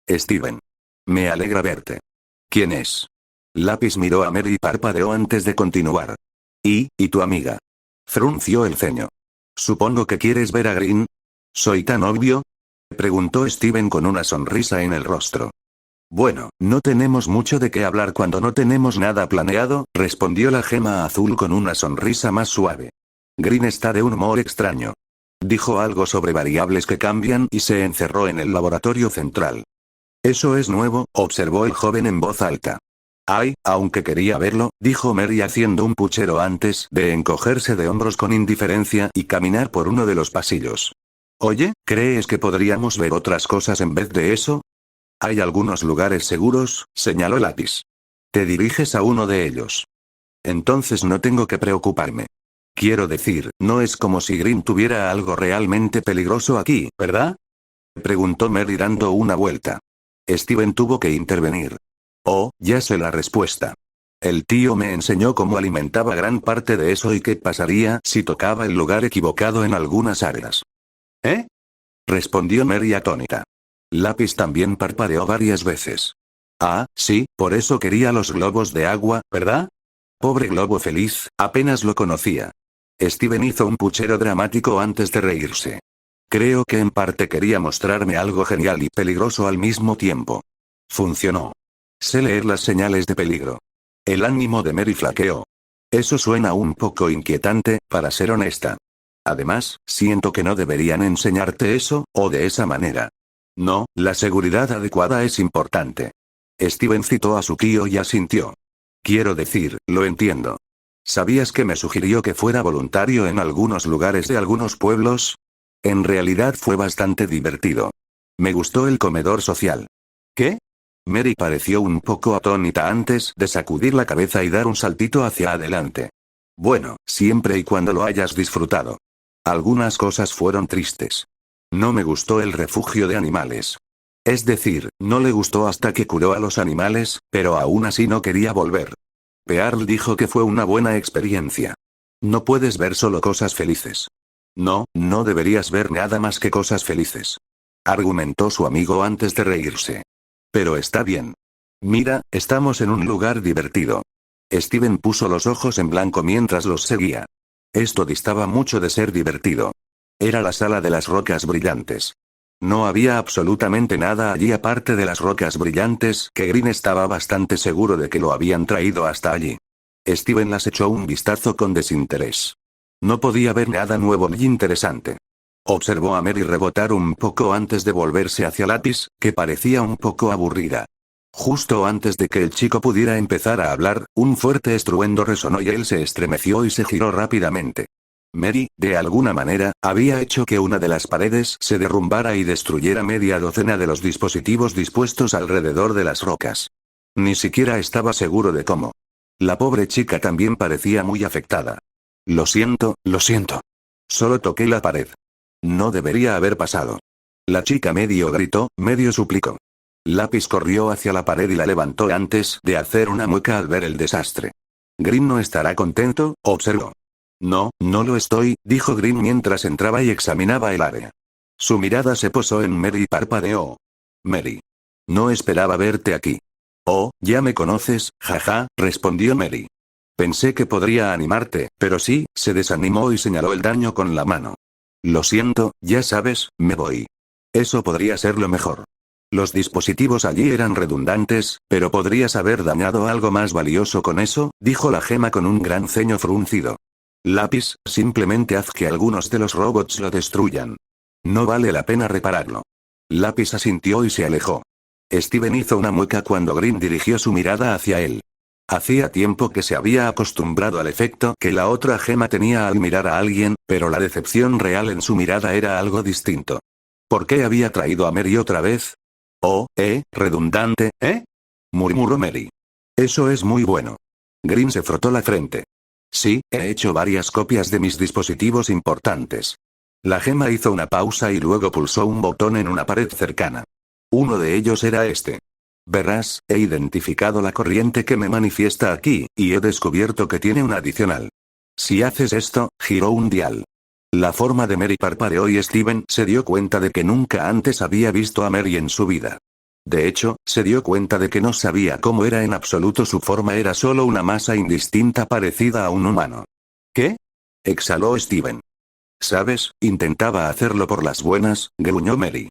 Steven. Me alegra verte. ¿Quién es? Lápiz miró a Mary y parpadeó antes de continuar. ¿Y tu amiga? Frunció el ceño. Supongo que quieres ver a Green. ¿Soy tan obvio? Preguntó Steven con una sonrisa en el rostro. Bueno, no tenemos mucho de qué hablar cuando no tenemos nada planeado, respondió la gema azul con una sonrisa más suave. Green está de un humor extraño. Dijo algo sobre variables que cambian y se encerró en el laboratorio central. Eso es nuevo, observó el joven en voz alta. Ay, aunque quería verlo, dijo Mary haciendo un puchero antes de encogerse de hombros con indiferencia y caminar por uno de los pasillos. Oye, ¿crees que podríamos ver otras cosas en vez de eso? Hay algunos lugares seguros, señaló Lápiz. Te diriges a uno de ellos. Entonces no tengo que preocuparme. Quiero decir, no es como si Green tuviera algo realmente peligroso aquí, ¿verdad? Preguntó Mary dando una vuelta. Steven tuvo que intervenir. Oh, ya sé la respuesta. El tío me enseñó cómo alimentaba gran parte de eso y qué pasaría si tocaba el lugar equivocado en algunas áreas. ¿Eh? Respondió Mary atónita. Lápiz también parpadeó varias veces. Ah, sí, por eso quería los globos de agua, ¿verdad? Pobre globo feliz, apenas lo conocía. Steven hizo un puchero dramático antes de reírse. Creo que en parte quería mostrarme algo genial y peligroso al mismo tiempo. Funcionó. Sé leer las señales de peligro. El ánimo de Mary flaqueó. Eso suena un poco inquietante, para ser honesta. Además, siento que no deberían enseñarte eso, o de esa manera. No, la seguridad adecuada es importante. Steven citó a su tío y asintió. Quiero decir, lo entiendo. ¿Sabías que me sugirió que fuera voluntario en algunos lugares de algunos pueblos? En realidad fue bastante divertido. Me gustó el comedor social. ¿Qué? Mary pareció un poco atónita antes de sacudir la cabeza y dar un saltito hacia adelante. Bueno, siempre y cuando lo hayas disfrutado. Algunas cosas fueron tristes. No me gustó el refugio de animales. Es decir, no le gustó hasta que curó a los animales, pero aún así no quería volver. Pearl dijo que fue una buena experiencia. No puedes ver solo cosas felices. No, no deberías ver nada más que cosas felices. Argumentó su amigo antes de reírse. Pero está bien. Mira, estamos en un lugar divertido. Steven puso los ojos en blanco mientras los seguía. Esto distaba mucho de ser divertido. Era la sala de las rocas brillantes. No había absolutamente nada allí aparte de las rocas brillantes, que Green estaba bastante seguro de que lo habían traído hasta allí. Steven las echó un vistazo con desinterés. No podía ver nada nuevo ni interesante. Observó a Mary rebotar un poco antes de volverse hacia Lápiz, que parecía un poco aburrida. Justo antes de que el chico pudiera empezar a hablar, un fuerte estruendo resonó y él se estremeció y se giró rápidamente. Mary, de alguna manera, había hecho que una de las paredes se derrumbara y destruyera media docena de los dispositivos dispuestos alrededor de las rocas. Ni siquiera estaba seguro de cómo. La pobre chica también parecía muy afectada. Lo siento, lo siento. Solo toqué la pared. No debería haber pasado. La chica medio gritó, medio suplicó. Lápiz corrió hacia la pared y la levantó antes de hacer una mueca al ver el desastre. Green no estará contento, observó. No, no lo estoy, dijo Green mientras entraba y examinaba el área. Su mirada se posó en Mary y parpadeó. Mary. No esperaba verte aquí. Oh, ya me conoces, jaja, respondió Mary. Pensé que podría animarte, pero sí, se desanimó y señaló el daño con la mano. Lo siento, ya sabes, me voy. Eso podría ser lo mejor. Los dispositivos allí eran redundantes, pero podrías haber dañado algo más valioso con eso, dijo la gema con un gran ceño fruncido. Lápiz, simplemente haz que algunos de los robots lo destruyan. No vale la pena repararlo. Lápiz asintió y se alejó. Steven hizo una mueca cuando Green dirigió su mirada hacia él. Hacía tiempo que se había acostumbrado al efecto que la otra gema tenía al mirar a alguien, pero la decepción real en su mirada era algo distinto. ¿Por qué había traído a Mary otra vez? Oh, redundante, murmuró Mary. Eso es muy bueno. Green se frotó la frente. Sí, he hecho varias copias de mis dispositivos importantes. La gema hizo una pausa y luego pulsó un botón en una pared cercana. Uno de ellos era este. Verás, he identificado la corriente que me manifiesta aquí, y he descubierto que tiene un adicional. Si haces esto, giró un dial. La forma de Mary parpadeó y Steven se dio cuenta de que nunca antes había visto a Mary en su vida. De hecho, se dio cuenta de que no sabía cómo era en absoluto su forma, era solo una masa indistinta parecida a un humano. ¿Qué? Exhaló Steven. ¿Sabes? Intentaba hacerlo por las buenas, gruñó Mary.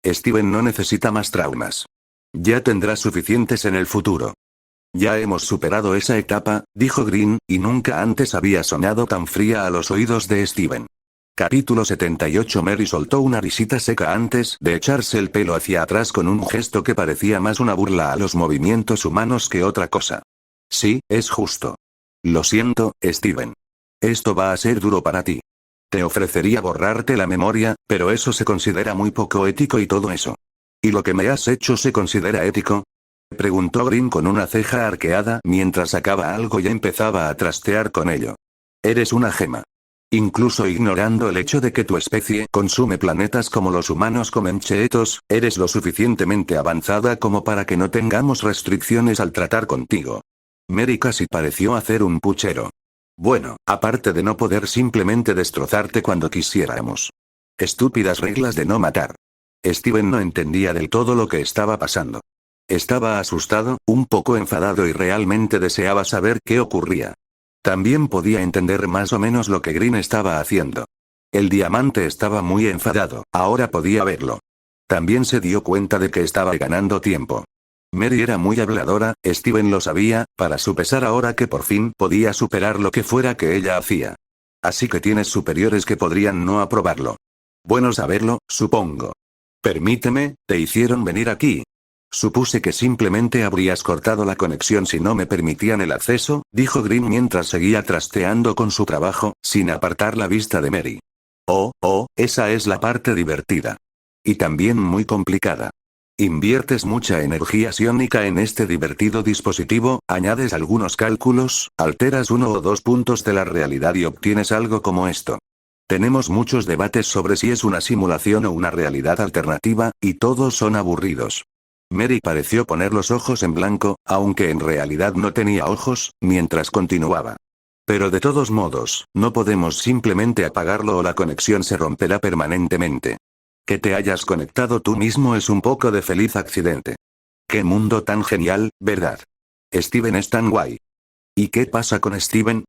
Steven no necesita más traumas. Ya tendrá suficientes en el futuro. Ya hemos superado esa etapa, dijo Green, y nunca antes había sonado tan fría a los oídos de Steven. Capítulo 78. Mary soltó una risita seca antes de echarse el pelo hacia atrás con un gesto que parecía más una burla a los movimientos humanos que otra cosa. Sí, es justo. Lo siento, Steven. Esto va a ser duro para ti. Te ofrecería borrarte la memoria, pero eso se considera muy poco ético y todo eso. ¿Y lo que me has hecho se considera ético? Preguntó Green con una ceja arqueada mientras sacaba algo y empezaba a trastear con ello. Eres una gema. Incluso ignorando el hecho de que tu especie consume planetas como los humanos comen cheetos, eres lo suficientemente avanzada como para que no tengamos restricciones al tratar contigo. Mary casi pareció hacer un puchero. Bueno, aparte de no poder simplemente destrozarte cuando quisiéramos. Estúpidas reglas de no matar. Steven no entendía del todo lo que estaba pasando. Estaba asustado, un poco enfadado y realmente deseaba saber qué ocurría. También podía entender más o menos lo que Green estaba haciendo. El diamante estaba muy enfadado, ahora podía verlo. También se dio cuenta de que estaba ganando tiempo. Mary era muy habladora, Steven lo sabía, para su pesar ahora que por fin podía superar lo que fuera que ella hacía. Así que tienes superiores que podrían no aprobarlo. Bueno saberlo, supongo. Permíteme, te hicieron venir aquí. Supuse que simplemente habrías cortado la conexión si no me permitían el acceso, dijo Green mientras seguía trasteando con su trabajo, sin apartar la vista de Mary. Esa es la parte divertida. Y también muy complicada. Inviertes mucha energía psiónica en este divertido dispositivo, añades algunos cálculos, alteras 1 o 2 puntos de la realidad y obtienes algo como esto. Tenemos muchos debates sobre si es una simulación o una realidad alternativa, y todos son aburridos. Mary pareció poner los ojos en blanco, aunque en realidad no tenía ojos, mientras continuaba. Pero de todos modos, no podemos simplemente apagarlo o la conexión se romperá permanentemente. Que te hayas conectado tú mismo es un poco de feliz accidente. Qué mundo tan genial, ¿verdad? Steven es tan guay. ¿Y qué pasa con Steven?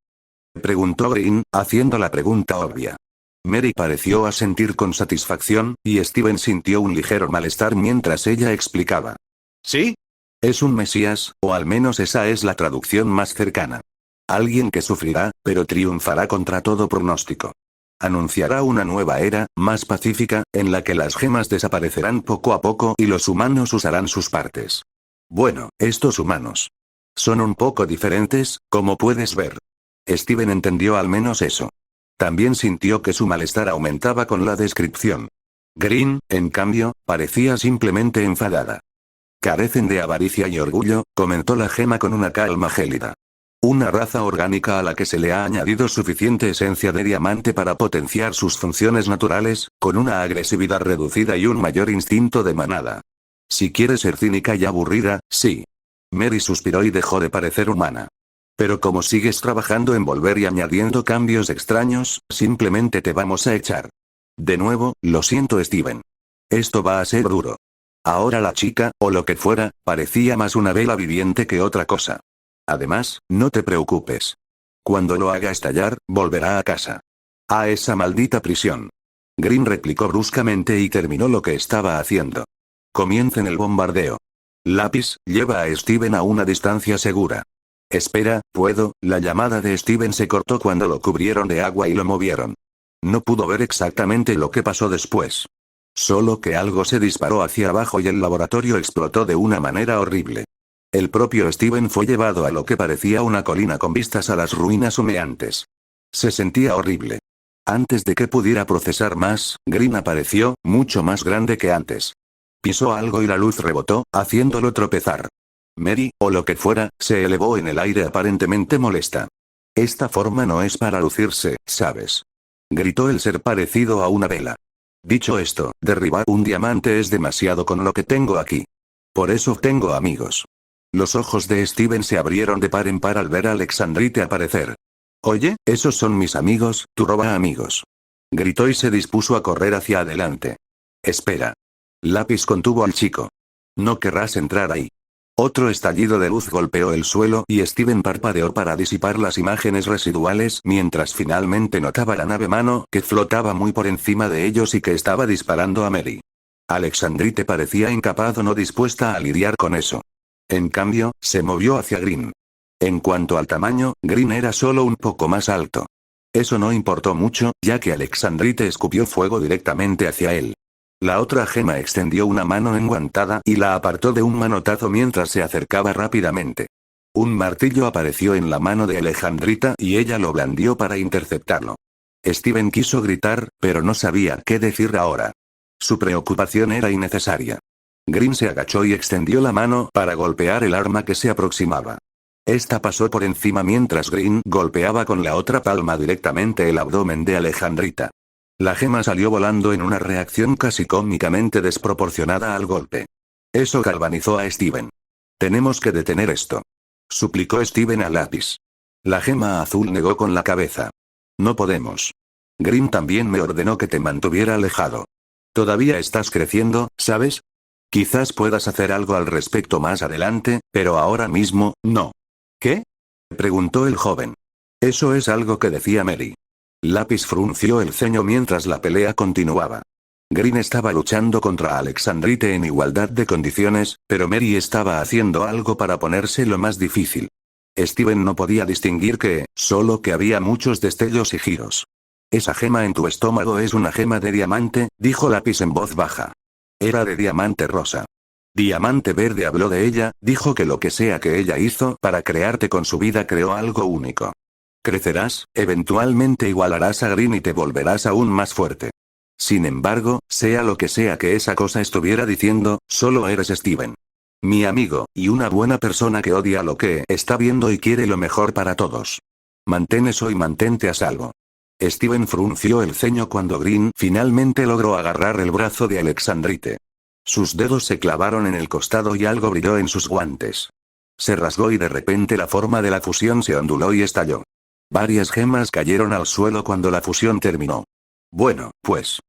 Preguntó Green, haciendo la pregunta obvia. Mary pareció asentir con satisfacción, y Steven sintió un ligero malestar mientras ella explicaba. ¿Sí? Es un mesías, o al menos esa es la traducción más cercana. Alguien que sufrirá, pero triunfará contra todo pronóstico. Anunciará una nueva era, más pacífica, en la que las gemas desaparecerán poco a poco y los humanos usarán sus partes. Bueno, estos humanos. Son un poco diferentes, como puedes ver. Steven entendió al menos eso. También sintió que su malestar aumentaba con la descripción. Green, en cambio, parecía simplemente enfadada. Carecen de avaricia y orgullo, comentó la gema con una calma gélida. Una raza orgánica a la que se le ha añadido suficiente esencia de diamante para potenciar sus funciones naturales, con una agresividad reducida y un mayor instinto de manada. Si quieres ser cínica y aburrida, sí. Mary suspiró y dejó de parecer humana. Pero como sigues trabajando en volver y añadiendo cambios extraños, simplemente te vamos a echar. De nuevo, lo siento Steven. Esto va a ser duro. Ahora la chica, o lo que fuera, parecía más una vela viviente que otra cosa. Además, no te preocupes. Cuando lo haga estallar, volverá a casa. A esa maldita prisión. Green replicó bruscamente y terminó lo que estaba haciendo. Comiencen el bombardeo. Lápiz, lleva a Steven a una distancia segura. Espera, ¿puedo? La llamada de Steven se cortó cuando lo cubrieron de agua y lo movieron. No pudo ver exactamente lo que pasó después. Solo que algo se disparó hacia abajo y el laboratorio explotó de una manera horrible. El propio Steven fue llevado a lo que parecía una colina con vistas a las ruinas humeantes. Se sentía horrible. Antes de que pudiera procesar más, Green apareció, mucho más grande que antes. Pisó algo y la luz rebotó, haciéndolo tropezar. Mary, o lo que fuera, se elevó en el aire aparentemente molesta. Esta forma no es para lucirse, ¿sabes? Gritó el ser parecido a una vela. Dicho esto, derribar un diamante es demasiado con lo que tengo aquí. Por eso tengo amigos. Los ojos de Steven se abrieron de par en par al ver a Alexandrite aparecer. Oye, esos son mis amigos, tú roba amigos. Gritó y se dispuso a correr hacia adelante. Espera. Lápiz contuvo al chico. No querrás entrar ahí. Otro estallido de luz golpeó el suelo y Steven parpadeó para disipar las imágenes residuales mientras finalmente notaba la nave mano que flotaba muy por encima de ellos y que estaba disparando a Mary. Alexandrite parecía incapaz o no dispuesta a lidiar con eso. En cambio, se movió hacia Green. En cuanto al tamaño, Green era solo un poco más alto. Eso no importó mucho, ya que Alexandrite escupió fuego directamente hacia él. La otra gema extendió una mano enguantada y la apartó de un manotazo mientras se acercaba rápidamente. Un martillo apareció en la mano de Alejandrita y ella lo blandió para interceptarlo. Steven quiso gritar, pero no sabía qué decir ahora. Su preocupación era innecesaria. Green se agachó y extendió la mano para golpear el arma que se aproximaba. Esta pasó por encima mientras Green golpeaba con la otra palma directamente el abdomen de Alejandrita. La gema salió volando en una reacción casi cómicamente desproporcionada al golpe. Eso galvanizó a Steven. Tenemos que detener esto. Suplicó Steven a Lápiz. La gema azul negó con la cabeza. No podemos. Green también me ordenó que te mantuviera alejado. Todavía estás creciendo, ¿sabes? Quizás puedas hacer algo al respecto más adelante, pero ahora mismo, no. ¿Qué? Preguntó el joven. Eso es algo que decía Mary. Lápiz frunció el ceño mientras la pelea continuaba. Green estaba luchando contra Alexandrite en igualdad de condiciones, pero Mary estaba haciendo algo para ponérselo más difícil. Steven no podía distinguir solo que había muchos destellos y giros. Esa gema en tu estómago es una gema de diamante, dijo Lápiz en voz baja. Era de diamante rosa. Diamante verde habló de ella, dijo que lo que sea que ella hizo para crearte con su vida creó algo único. Crecerás, eventualmente igualarás a Green y te volverás aún más fuerte. Sin embargo, sea lo que sea que esa cosa estuviera diciendo, solo eres Steven. Mi amigo, y una buena persona que odia lo que está viendo y quiere lo mejor para todos. Mantén eso y mantente a salvo. Steven frunció el ceño cuando Green finalmente logró agarrar el brazo de Alexandrite. Sus dedos se clavaron en el costado y algo brilló en sus guantes. Se rasgó y de repente la forma de la fusión se onduló y estalló. Varias gemas cayeron al suelo cuando la fusión terminó. Bueno, pues.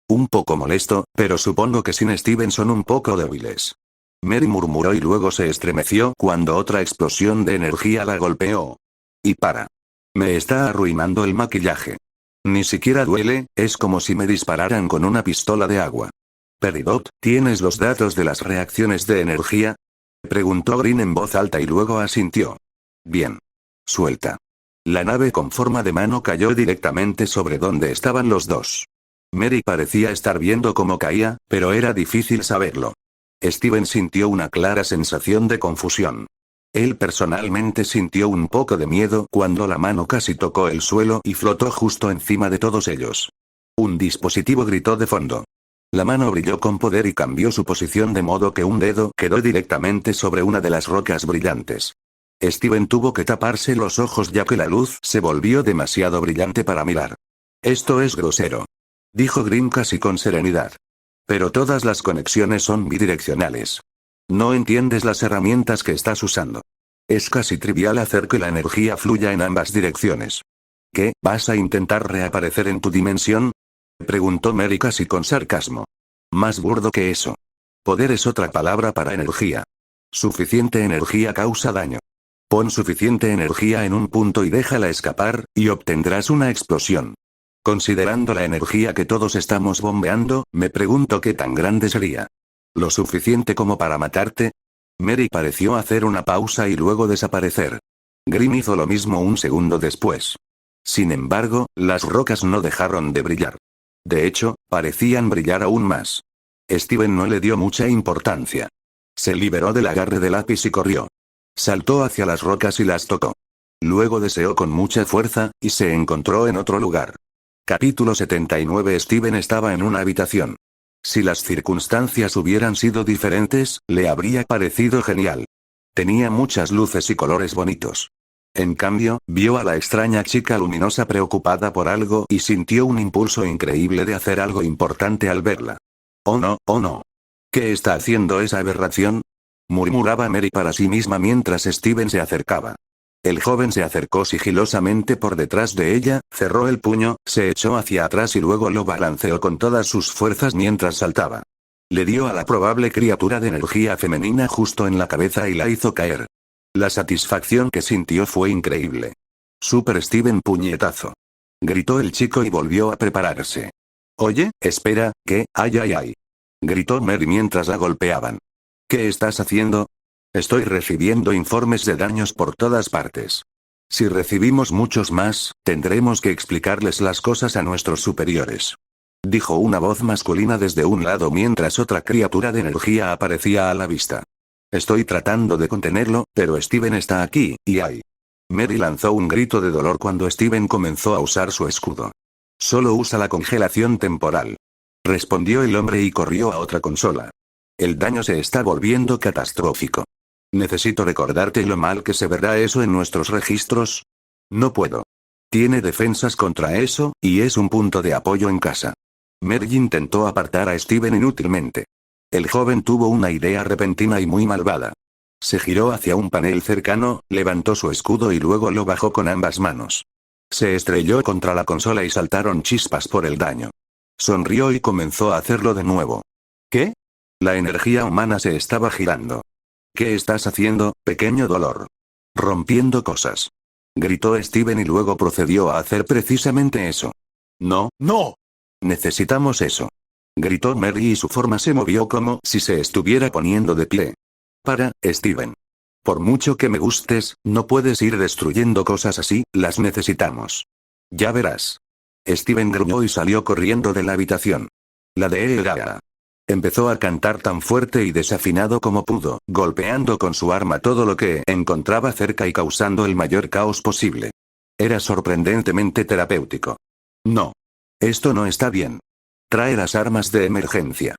Un poco molesto, pero supongo que sin Steven son un poco débiles. Mary murmuró y luego se estremeció cuando otra explosión de energía la golpeó. Y para. Me está arruinando el maquillaje. Ni siquiera duele, es como si me dispararan con una pistola de agua. Peridot, ¿tienes los datos de las reacciones de energía? Preguntó Green en voz alta y luego asintió. Bien. Suelta. La nave con forma de mano cayó directamente sobre donde estaban los dos. Mary parecía estar viendo cómo caía, pero era difícil saberlo. Steven sintió una clara sensación de confusión. Él personalmente sintió un poco de miedo cuando la mano casi tocó el suelo y flotó justo encima de todos ellos. Un dispositivo gritó de fondo. La mano brilló con poder y cambió su posición de modo que un dedo quedó directamente sobre una de las rocas brillantes. Steven tuvo que taparse los ojos ya que la luz se volvió demasiado brillante para mirar. Esto es grosero. Dijo Green casi con serenidad. Pero todas las conexiones son bidireccionales. No entiendes las herramientas que estás usando. Es casi trivial hacer que la energía fluya en ambas direcciones. ¿Qué, vas a intentar reaparecer en tu dimensión? Preguntó Mary casi con sarcasmo. Más burdo que eso. Poder es otra palabra para energía. Suficiente energía causa daño. Pon suficiente energía en un punto y déjala escapar, y obtendrás una explosión. Considerando la energía que todos estamos bombeando, me pregunto qué tan grande sería. ¿Lo suficiente como para matarte? Mary pareció hacer una pausa y luego desaparecer. Green hizo lo mismo un segundo después. Sin embargo, las rocas no dejaron de brillar. De hecho, parecían brillar aún más. Steven no le dio mucha importancia. Se liberó del agarre de Lápiz y corrió. Saltó hacia las rocas y las tocó. Luego deseó con mucha fuerza, y se encontró en otro lugar. Capítulo 79. Steven estaba en una habitación. Si las circunstancias hubieran sido diferentes, le habría parecido genial. Tenía muchas luces y colores bonitos. En cambio, vio a la extraña chica luminosa preocupada por algo y sintió un impulso increíble de hacer algo importante al verla. Oh no, oh no. ¿Qué está haciendo esa aberración? Murmuraba Mary para sí misma mientras Steven se acercaba. El joven se acercó sigilosamente por detrás de ella, cerró el puño, se echó hacia atrás y luego lo balanceó con todas sus fuerzas mientras saltaba. Le dio a la probable criatura de energía femenina justo en la cabeza y la hizo caer. La satisfacción que sintió fue increíble. Super Steven puñetazo. Gritó el chico y volvió a prepararse. Oye, espera, ¿qué? Ay ay ay. Gritó Mary mientras la golpeaban. ¿Qué estás haciendo? Estoy recibiendo informes de daños por todas partes. Si recibimos muchos más, tendremos que explicarles las cosas a nuestros superiores. Dijo una voz masculina desde un lado mientras otra criatura de energía aparecía a la vista. Estoy tratando de contenerlo, pero Steven está aquí, y ay. Mary lanzó un grito de dolor cuando Steven comenzó a usar su escudo. Solo usa la congelación temporal. Respondió el hombre y corrió a otra consola. El daño se está volviendo catastrófico. Necesito recordarte lo mal que se verá eso en nuestros registros. No puedo. Tiene defensas contra eso, y es un punto de apoyo en casa. Mary intentó apartar a Steven inútilmente. El joven tuvo una idea repentina y muy malvada. Se giró hacia un panel cercano, levantó su escudo y luego lo bajó con ambas manos. Se estrelló contra la consola y saltaron chispas por el daño. Sonrió y comenzó a hacerlo de nuevo. ¿Qué? La energía humana se estaba girando. ¿Qué estás haciendo, pequeño dolor? Rompiendo cosas. Gritó Steven y luego procedió a hacer precisamente eso. No, no. Necesitamos eso. Gritó Mary y su forma se movió como si se estuviera poniendo de pie. Para, Steven. Por mucho que me gustes, no puedes ir destruyendo cosas así, las necesitamos. Ya verás. Steven gruñó y salió corriendo de la habitación. La de era. Empezó a cantar tan fuerte y desafinado como pudo, golpeando con su arma todo lo que encontraba cerca y causando el mayor caos posible. Era sorprendentemente terapéutico. No. Esto no está bien. Trae las armas de emergencia.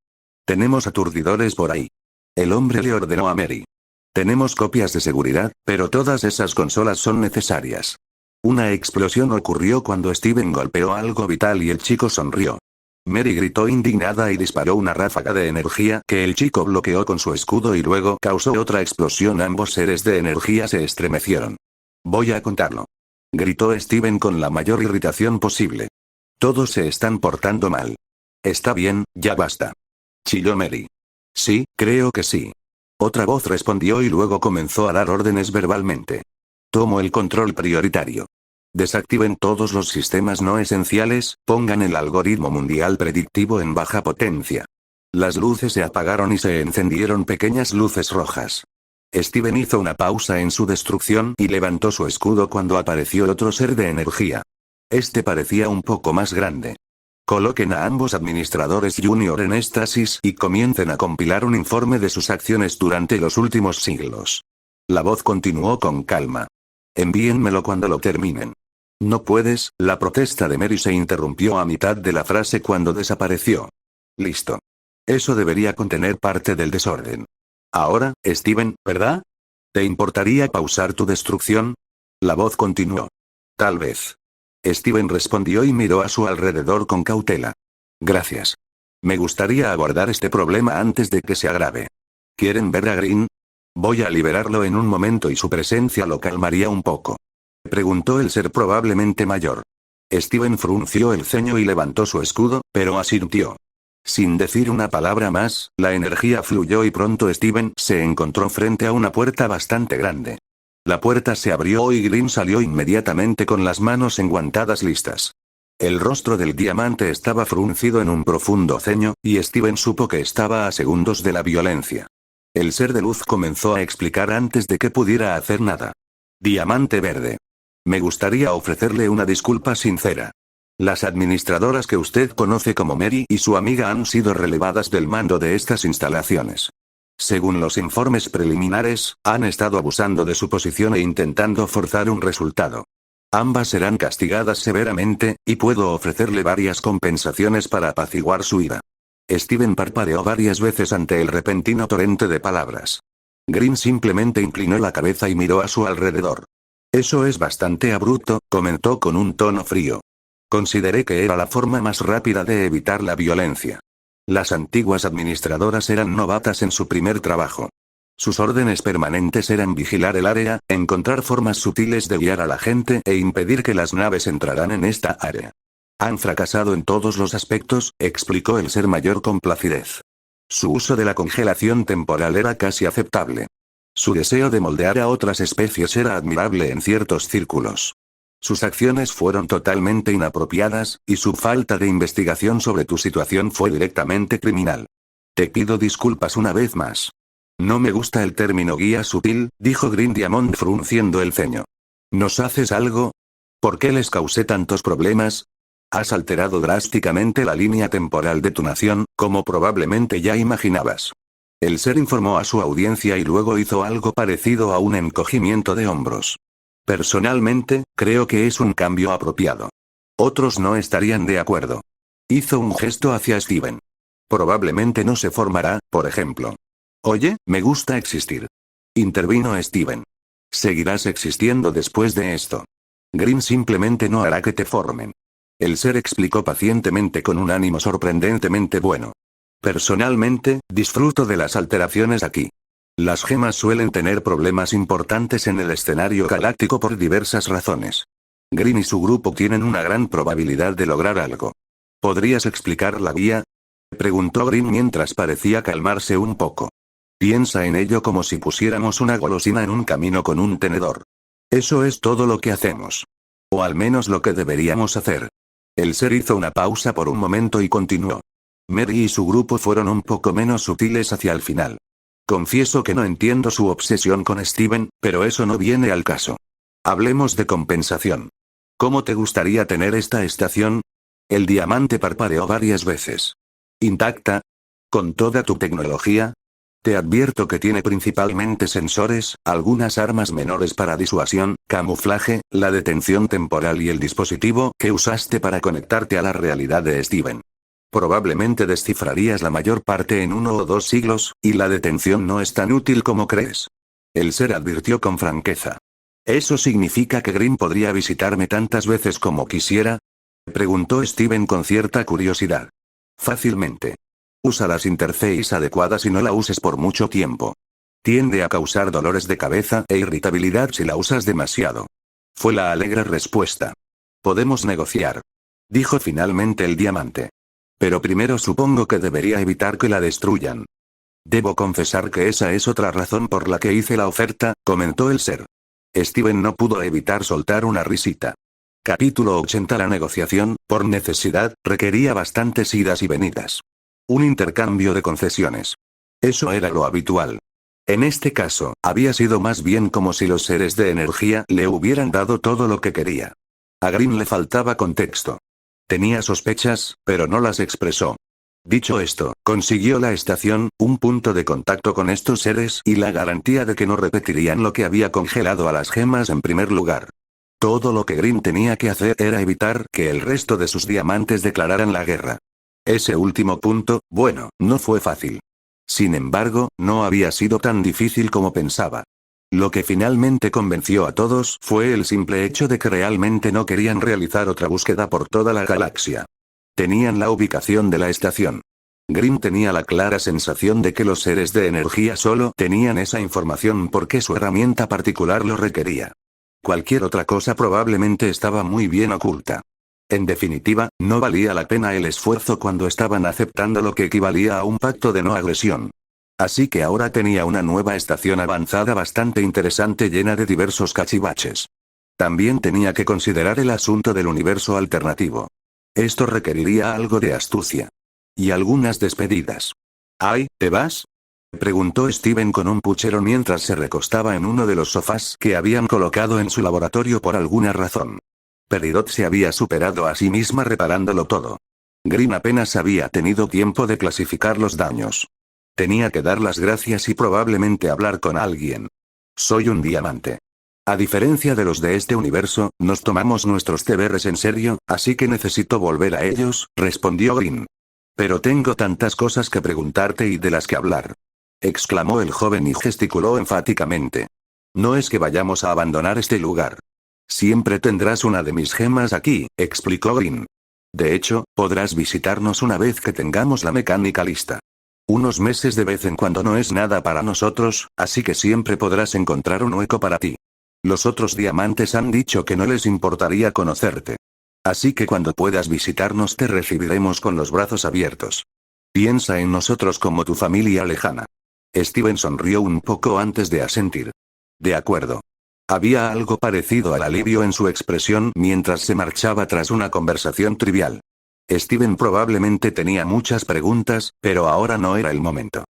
Tenemos aturdidores por ahí. El hombre le ordenó a Mary. Tenemos copias de seguridad, pero todas esas consolas son necesarias. Una explosión ocurrió cuando Steven golpeó algo vital y el chico sonrió. Mary gritó indignada y disparó una ráfaga de energía que el chico bloqueó con su escudo y luego causó otra explosión. Ambos seres de energía se estremecieron. Voy a contarlo. Gritó Steven con la mayor irritación posible. Todos se están portando mal. Está bien, ya basta. Chilló Mary. Sí, creo que sí. Otra voz respondió y luego comenzó a dar órdenes verbalmente. Tomo el control prioritario. Desactiven todos los sistemas no esenciales, pongan el algoritmo mundial predictivo en baja potencia. Las luces se apagaron y se encendieron pequeñas luces rojas. Steven hizo una pausa en su destrucción y levantó su escudo cuando apareció otro ser de energía. Este parecía un poco más grande. Coloquen a ambos administradores junior en éxtasis y comiencen a compilar un informe de sus acciones durante los últimos siglos. La voz continuó con calma. Envíenmelo cuando lo terminen. No puedes, la protesta de Mary se interrumpió a mitad de la frase cuando desapareció. Listo. Eso debería contener parte del desorden. Ahora, Steven, ¿verdad? ¿Te importaría pausar tu destrucción? La voz continuó. Tal vez. Steven respondió y miró a su alrededor con cautela. Gracias. Me gustaría abordar este problema antes de que se agrave. ¿Quieren ver a Green? Voy a liberarlo en un momento y su presencia lo calmaría un poco. Preguntó el ser probablemente mayor. Steven frunció el ceño y levantó su escudo, pero asintió. Sin decir una palabra más, la energía fluyó y pronto Steven se encontró frente a una puerta bastante grande. La puerta se abrió y Green salió inmediatamente con las manos enguantadas listas. El rostro del diamante estaba fruncido en un profundo ceño, y Steven supo que estaba a segundos de la violencia. El ser de luz comenzó a explicar antes de que pudiera hacer nada. Diamante verde. Me gustaría ofrecerle una disculpa sincera. Las administradoras que usted conoce como Mary y su amiga han sido relevadas del mando de estas instalaciones. Según los informes preliminares, han estado abusando de su posición e intentando forzar un resultado. Ambas serán castigadas severamente, y puedo ofrecerle varias compensaciones para apaciguar su ira. Steven parpadeó varias veces ante el repentino torrente de palabras. Green simplemente inclinó la cabeza y miró a su alrededor. Eso es bastante abrupto, comentó con un tono frío. Consideré que era la forma más rápida de evitar la violencia. Las antiguas administradoras eran novatas en su primer trabajo. Sus órdenes permanentes eran vigilar el área, encontrar formas sutiles de guiar a la gente e impedir que las naves entraran en esta área. Han fracasado en todos los aspectos, explicó el ser mayor con placidez. Su uso de la congelación temporal era casi aceptable. Su deseo de moldear a otras especies era admirable en ciertos círculos. Sus acciones fueron totalmente inapropiadas, y su falta de investigación sobre tu situación fue directamente criminal. Te pido disculpas una vez más. No me gusta el término guía sutil, dijo Green Diamond frunciendo el ceño. ¿Nos haces algo? ¿Por qué les causé tantos problemas? Has alterado drásticamente la línea temporal de tu nación, como probablemente ya imaginabas. El ser informó a su audiencia y luego hizo algo parecido a un encogimiento de hombros. Personalmente, creo que es un cambio apropiado. Otros no estarían de acuerdo. Hizo un gesto hacia Steven. Probablemente no se formará, por ejemplo. Oye, me gusta existir. Intervino Steven. Seguirás existiendo después de esto. Green simplemente no hará que te formen. El ser explicó pacientemente con un ánimo sorprendentemente bueno. Personalmente, disfruto de las alteraciones aquí. Las gemas suelen tener problemas importantes en el escenario galáctico por diversas razones. Green y su grupo tienen una gran probabilidad de lograr algo. ¿Podrías explicar la guía? Preguntó Green mientras parecía calmarse un poco. Piensa en ello como si pusiéramos una golosina en un camino con un tenedor. Eso es todo lo que hacemos. O al menos lo que deberíamos hacer. El ser hizo una pausa por un momento y continuó. Mary y su grupo fueron un poco menos sutiles hacia el final. Confieso que no entiendo su obsesión con Steven, pero eso no viene al caso. Hablemos de compensación. ¿Cómo te gustaría tener esta estación? El diamante parpadeó varias veces. ¿Intacta? ¿Con toda tu tecnología? Te advierto que tiene principalmente sensores, algunas armas menores para disuasión, camuflaje, la detención temporal y el dispositivo que usaste para conectarte a la realidad de Steven. Probablemente descifrarías la mayor parte en 1 o 2 siglos, y la detención no es tan útil como crees. El ser advirtió con franqueza. ¿Eso significa que Green podría visitarme tantas veces como quisiera? Preguntó Steven con cierta curiosidad. Fácilmente. Usa las interfaces adecuadas y no la uses por mucho tiempo. Tiende a causar dolores de cabeza e irritabilidad si la usas demasiado. Fue la alegre respuesta. Podemos negociar. Dijo finalmente el diamante. Pero primero supongo que debería evitar que la destruyan. Debo confesar que esa es otra razón por la que hice la oferta, comentó el ser. Steven no pudo evitar soltar una risita. Capítulo 80. La negociación, por necesidad, requería bastantes idas y venidas. Un intercambio de concesiones. Eso era lo habitual. En este caso, había sido más bien como si los seres de energía le hubieran dado todo lo que quería. A Green le faltaba contexto. Tenía sospechas, pero no las expresó. Dicho esto, consiguió la estación, un punto de contacto con estos seres y la garantía de que no repetirían lo que había congelado a las gemas en primer lugar. Todo lo que Green tenía que hacer era evitar que el resto de sus diamantes declararan la guerra. Ese último punto, bueno, no fue fácil. Sin embargo, no había sido tan difícil como pensaba. Lo que finalmente convenció a todos fue el simple hecho de que realmente no querían realizar otra búsqueda por toda la galaxia. Tenían la ubicación de la estación. Green tenía la clara sensación de que los seres de energía solo tenían esa información porque su herramienta particular lo requería. Cualquier otra cosa probablemente estaba muy bien oculta. En definitiva, no valía la pena el esfuerzo cuando estaban aceptando lo que equivalía a un pacto de no agresión. Así que ahora tenía una nueva estación avanzada bastante interesante llena de diversos cachivaches. También tenía que considerar el asunto del universo alternativo. Esto requeriría algo de astucia. Y algunas despedidas. «¿Ay, te vas?», preguntó Steven con un puchero mientras se recostaba en uno de los sofás que habían colocado en su laboratorio por alguna razón. Peridot se había superado a sí misma reparándolo todo. Green apenas había tenido tiempo de clasificar los daños. Tenía que dar las gracias y probablemente hablar con alguien. Soy un diamante. A diferencia de los de este universo, nos tomamos nuestros deberes en serio, así que necesito volver a ellos, respondió Green. Pero tengo tantas cosas que preguntarte y de las que hablar. Exclamó el joven y gesticuló enfáticamente. No es que vayamos a abandonar este lugar. Siempre tendrás una de mis gemas aquí, explicó Green. De hecho, podrás visitarnos una vez que tengamos la mecánica lista. Unos meses de vez en cuando no es nada para nosotros, así que siempre podrás encontrar un hueco para ti. Los otros diamantes han dicho que no les importaría conocerte. Así que cuando puedas visitarnos te recibiremos con los brazos abiertos. Piensa en nosotros como tu familia lejana. Steven sonrió un poco antes de asentir. De acuerdo. Había algo parecido al alivio en su expresión mientras se marchaba tras una conversación trivial. Steven probablemente tenía muchas preguntas, pero ahora no era el momento.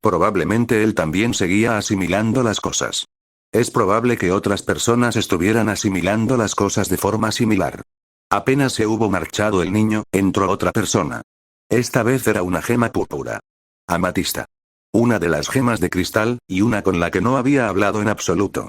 Probablemente él también seguía asimilando las cosas. Es probable que otras personas estuvieran asimilando las cosas de forma similar. Apenas se hubo marchado el niño, entró otra persona. Esta vez era una gema púrpura. Amatista. Una de las gemas de cristal, y una con la que no había hablado en absoluto.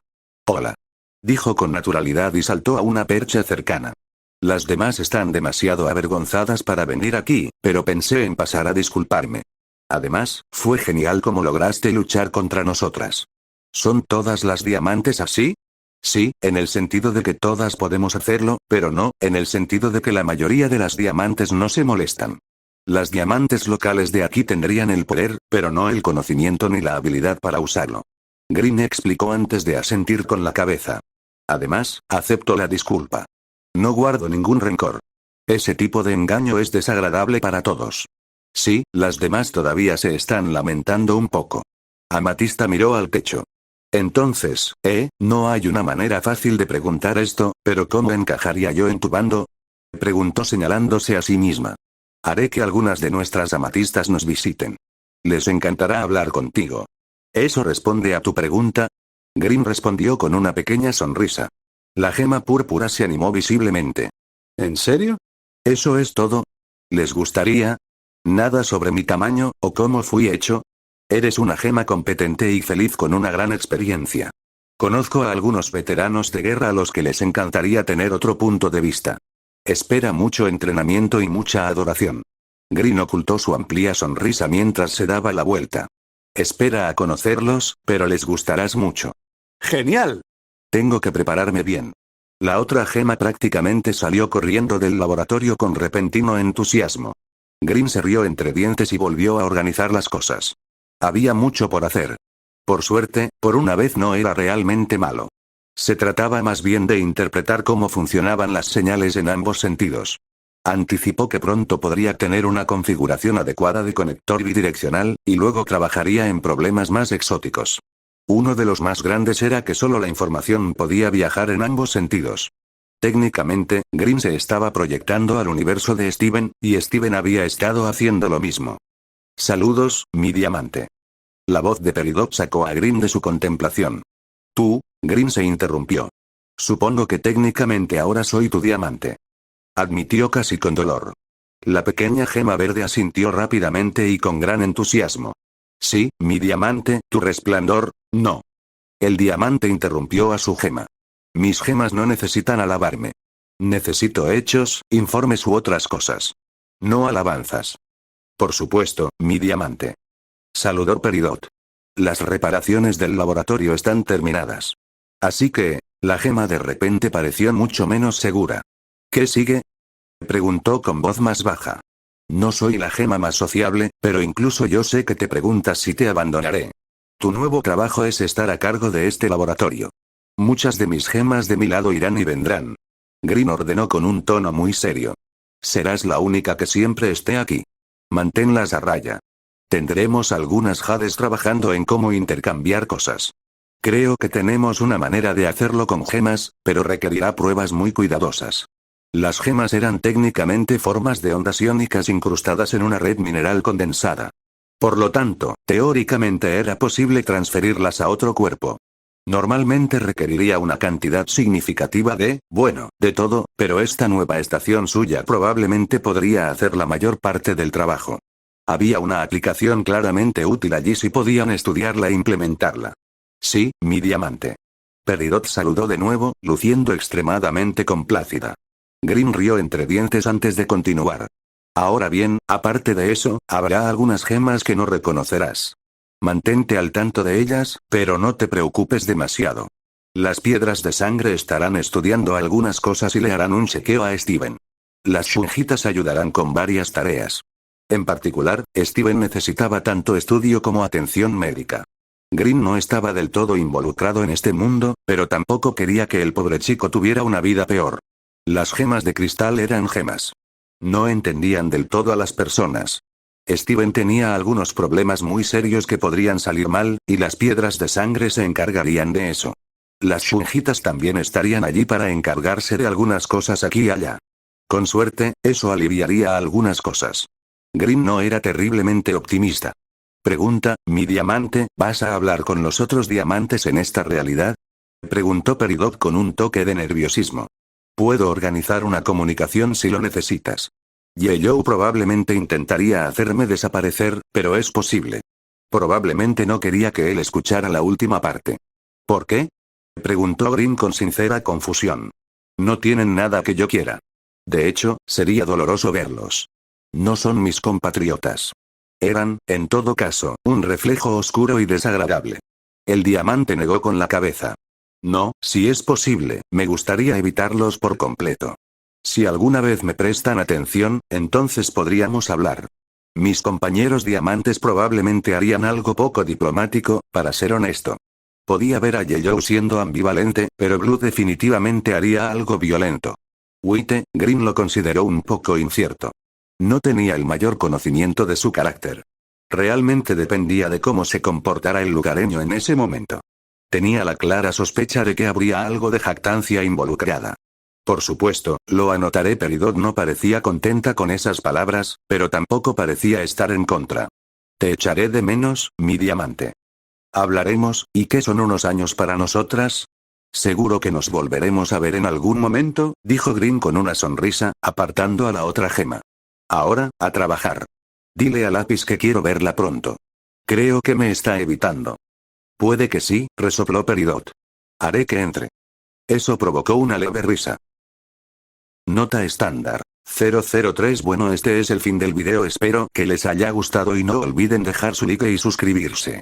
Hola. Dijo con naturalidad y saltó a una percha cercana. Las demás están demasiado avergonzadas para venir aquí, pero pensé en pasar a disculparme. Además, fue genial como lograste luchar contra nosotras. ¿Son todas las diamantes así? Sí, en el sentido de que todas podemos hacerlo, pero no, en el sentido de que la mayoría de las diamantes no se molestan. Las diamantes locales de aquí tendrían el poder, pero no el conocimiento ni la habilidad para usarlo. Green explicó antes de asentir con la cabeza. Además, acepto la disculpa. No guardo ningún rencor. Ese tipo de engaño es desagradable para todos. Sí, las demás todavía se están lamentando un poco. Amatista miró al techo. Entonces, no hay una manera fácil de preguntar esto, pero ¿cómo encajaría yo en tu bando? Preguntó señalándose a sí misma. Haré que algunas de nuestras amatistas nos visiten. Les encantará hablar contigo. ¿Eso responde a tu pregunta? Green respondió con una pequeña sonrisa. La gema púrpura se animó visiblemente. ¿En serio? ¿Eso es todo? ¿Les gustaría? ¿Nada sobre mi tamaño, o cómo fui hecho? Eres una gema competente y feliz con una gran experiencia. Conozco a algunos veteranos de guerra a los que les encantaría tener otro punto de vista. Espera mucho entrenamiento y mucha adoración. Green ocultó su amplia sonrisa mientras se daba la vuelta. Espera a conocerlos, pero les gustarás mucho. ¡Genial! Tengo que prepararme bien. La otra gema prácticamente salió corriendo del laboratorio con repentino entusiasmo. Green se rió entre dientes y volvió a organizar las cosas. Había mucho por hacer. Por suerte, por una vez no era realmente malo. Se trataba más bien de interpretar cómo funcionaban las señales en ambos sentidos. Anticipó que pronto podría tener una configuración adecuada de conector bidireccional, y luego trabajaría en problemas más exóticos. Uno de los más grandes era que solo la información podía viajar en ambos sentidos. Técnicamente, Green se estaba proyectando al universo de Steven, y Steven había estado haciendo lo mismo. Saludos, mi diamante. La voz de Peridot sacó a Green de su contemplación. Tú, Green se interrumpió. Supongo que técnicamente ahora soy tu diamante. Admitió casi con dolor. La pequeña gema verde asintió rápidamente y con gran entusiasmo. Sí, mi diamante, tu resplandor, no. El diamante interrumpió a su gema. Mis gemas no necesitan alabarme. Necesito hechos, informes u otras cosas. No alabanzas. Por supuesto, mi diamante. Saludó Peridot. Las reparaciones del laboratorio están terminadas. Así que, la gema de repente pareció mucho menos segura. ¿Qué sigue? Preguntó con voz más baja. No soy la gema más sociable, pero incluso yo sé que te preguntas si te abandonaré. Tu nuevo trabajo es estar a cargo de este laboratorio. Muchas de mis gemas de mi lado irán y vendrán. Green ordenó con un tono muy serio. Serás la única que siempre esté aquí. Manténlas a raya. Tendremos algunas Hades trabajando en cómo intercambiar cosas. Creo que tenemos una manera de hacerlo con gemas, pero requerirá pruebas muy cuidadosas. Las gemas eran técnicamente formas de ondas iónicas incrustadas en una red mineral condensada. Por lo tanto, teóricamente era posible transferirlas a otro cuerpo. Normalmente requeriría una cantidad significativa de todo, pero esta nueva estación suya probablemente podría hacer la mayor parte del trabajo. Había una aplicación claramente útil allí si podían estudiarla e implementarla. Sí, mi diamante. Peridot saludó de nuevo, luciendo extremadamente complácida. Green rió entre dientes antes de continuar. Ahora bien, aparte de eso, habrá algunas gemas que no reconocerás. Mantente al tanto de ellas, pero no te preocupes demasiado. Las piedras de sangre estarán estudiando algunas cosas y le harán un chequeo a Steven. Las shunjitas ayudarán con varias tareas. En particular, Steven necesitaba tanto estudio como atención médica. Green no estaba del todo involucrado en este mundo, pero tampoco quería que el pobre chico tuviera una vida peor. Las gemas de cristal eran gemas. No entendían del todo a las personas. Steven tenía algunos problemas muy serios que podrían salir mal, y las piedras de sangre se encargarían de eso. Las shunjitas también estarían allí para encargarse de algunas cosas aquí y allá. Con suerte, eso aliviaría algunas cosas. Green no era terriblemente optimista. Pregunta, mi diamante, ¿vas a hablar con los otros diamantes en esta realidad? Preguntó Peridot con un toque de nerviosismo. Puedo organizar una comunicación si lo necesitas. Yellow probablemente intentaría hacerme desaparecer, pero es posible. Probablemente no quería que él escuchara la última parte. ¿Por qué? Preguntó Green con sincera confusión. No tienen nada que yo quiera. De hecho, sería doloroso verlos. No son mis compatriotas. Eran, en todo caso, un reflejo oscuro y desagradable. El diamante negó con la cabeza. No, si es posible, me gustaría evitarlos por completo. Si alguna vez me prestan atención, entonces podríamos hablar. Mis compañeros diamantes probablemente harían algo poco diplomático, para ser honesto. Podía ver a Yellow siendo ambivalente, pero Blue definitivamente haría algo violento. White, Green lo consideró un poco incierto. No tenía el mayor conocimiento de su carácter. Realmente dependía de cómo se comportara el lugareño en ese momento. Tenía la clara sospecha de que habría algo de jactancia involucrada. Por supuesto, lo anotaré. Peridot no parecía contenta con esas palabras, pero tampoco parecía estar en contra. Te echaré de menos, mi diamante. Hablaremos, ¿y qué son unos años para nosotras? Seguro que nos volveremos a ver en algún momento, dijo Green con una sonrisa, apartando a la otra gema. Ahora, a trabajar. Dile a Lápiz que quiero verla pronto. Creo que me está evitando. Puede que sí, resopló Peridot. Haré que entre. Eso provocó una leve risa. Nota estándar. 003. Bueno, este es el fin del video. Espero que les haya gustado y no olviden dejar su like y suscribirse.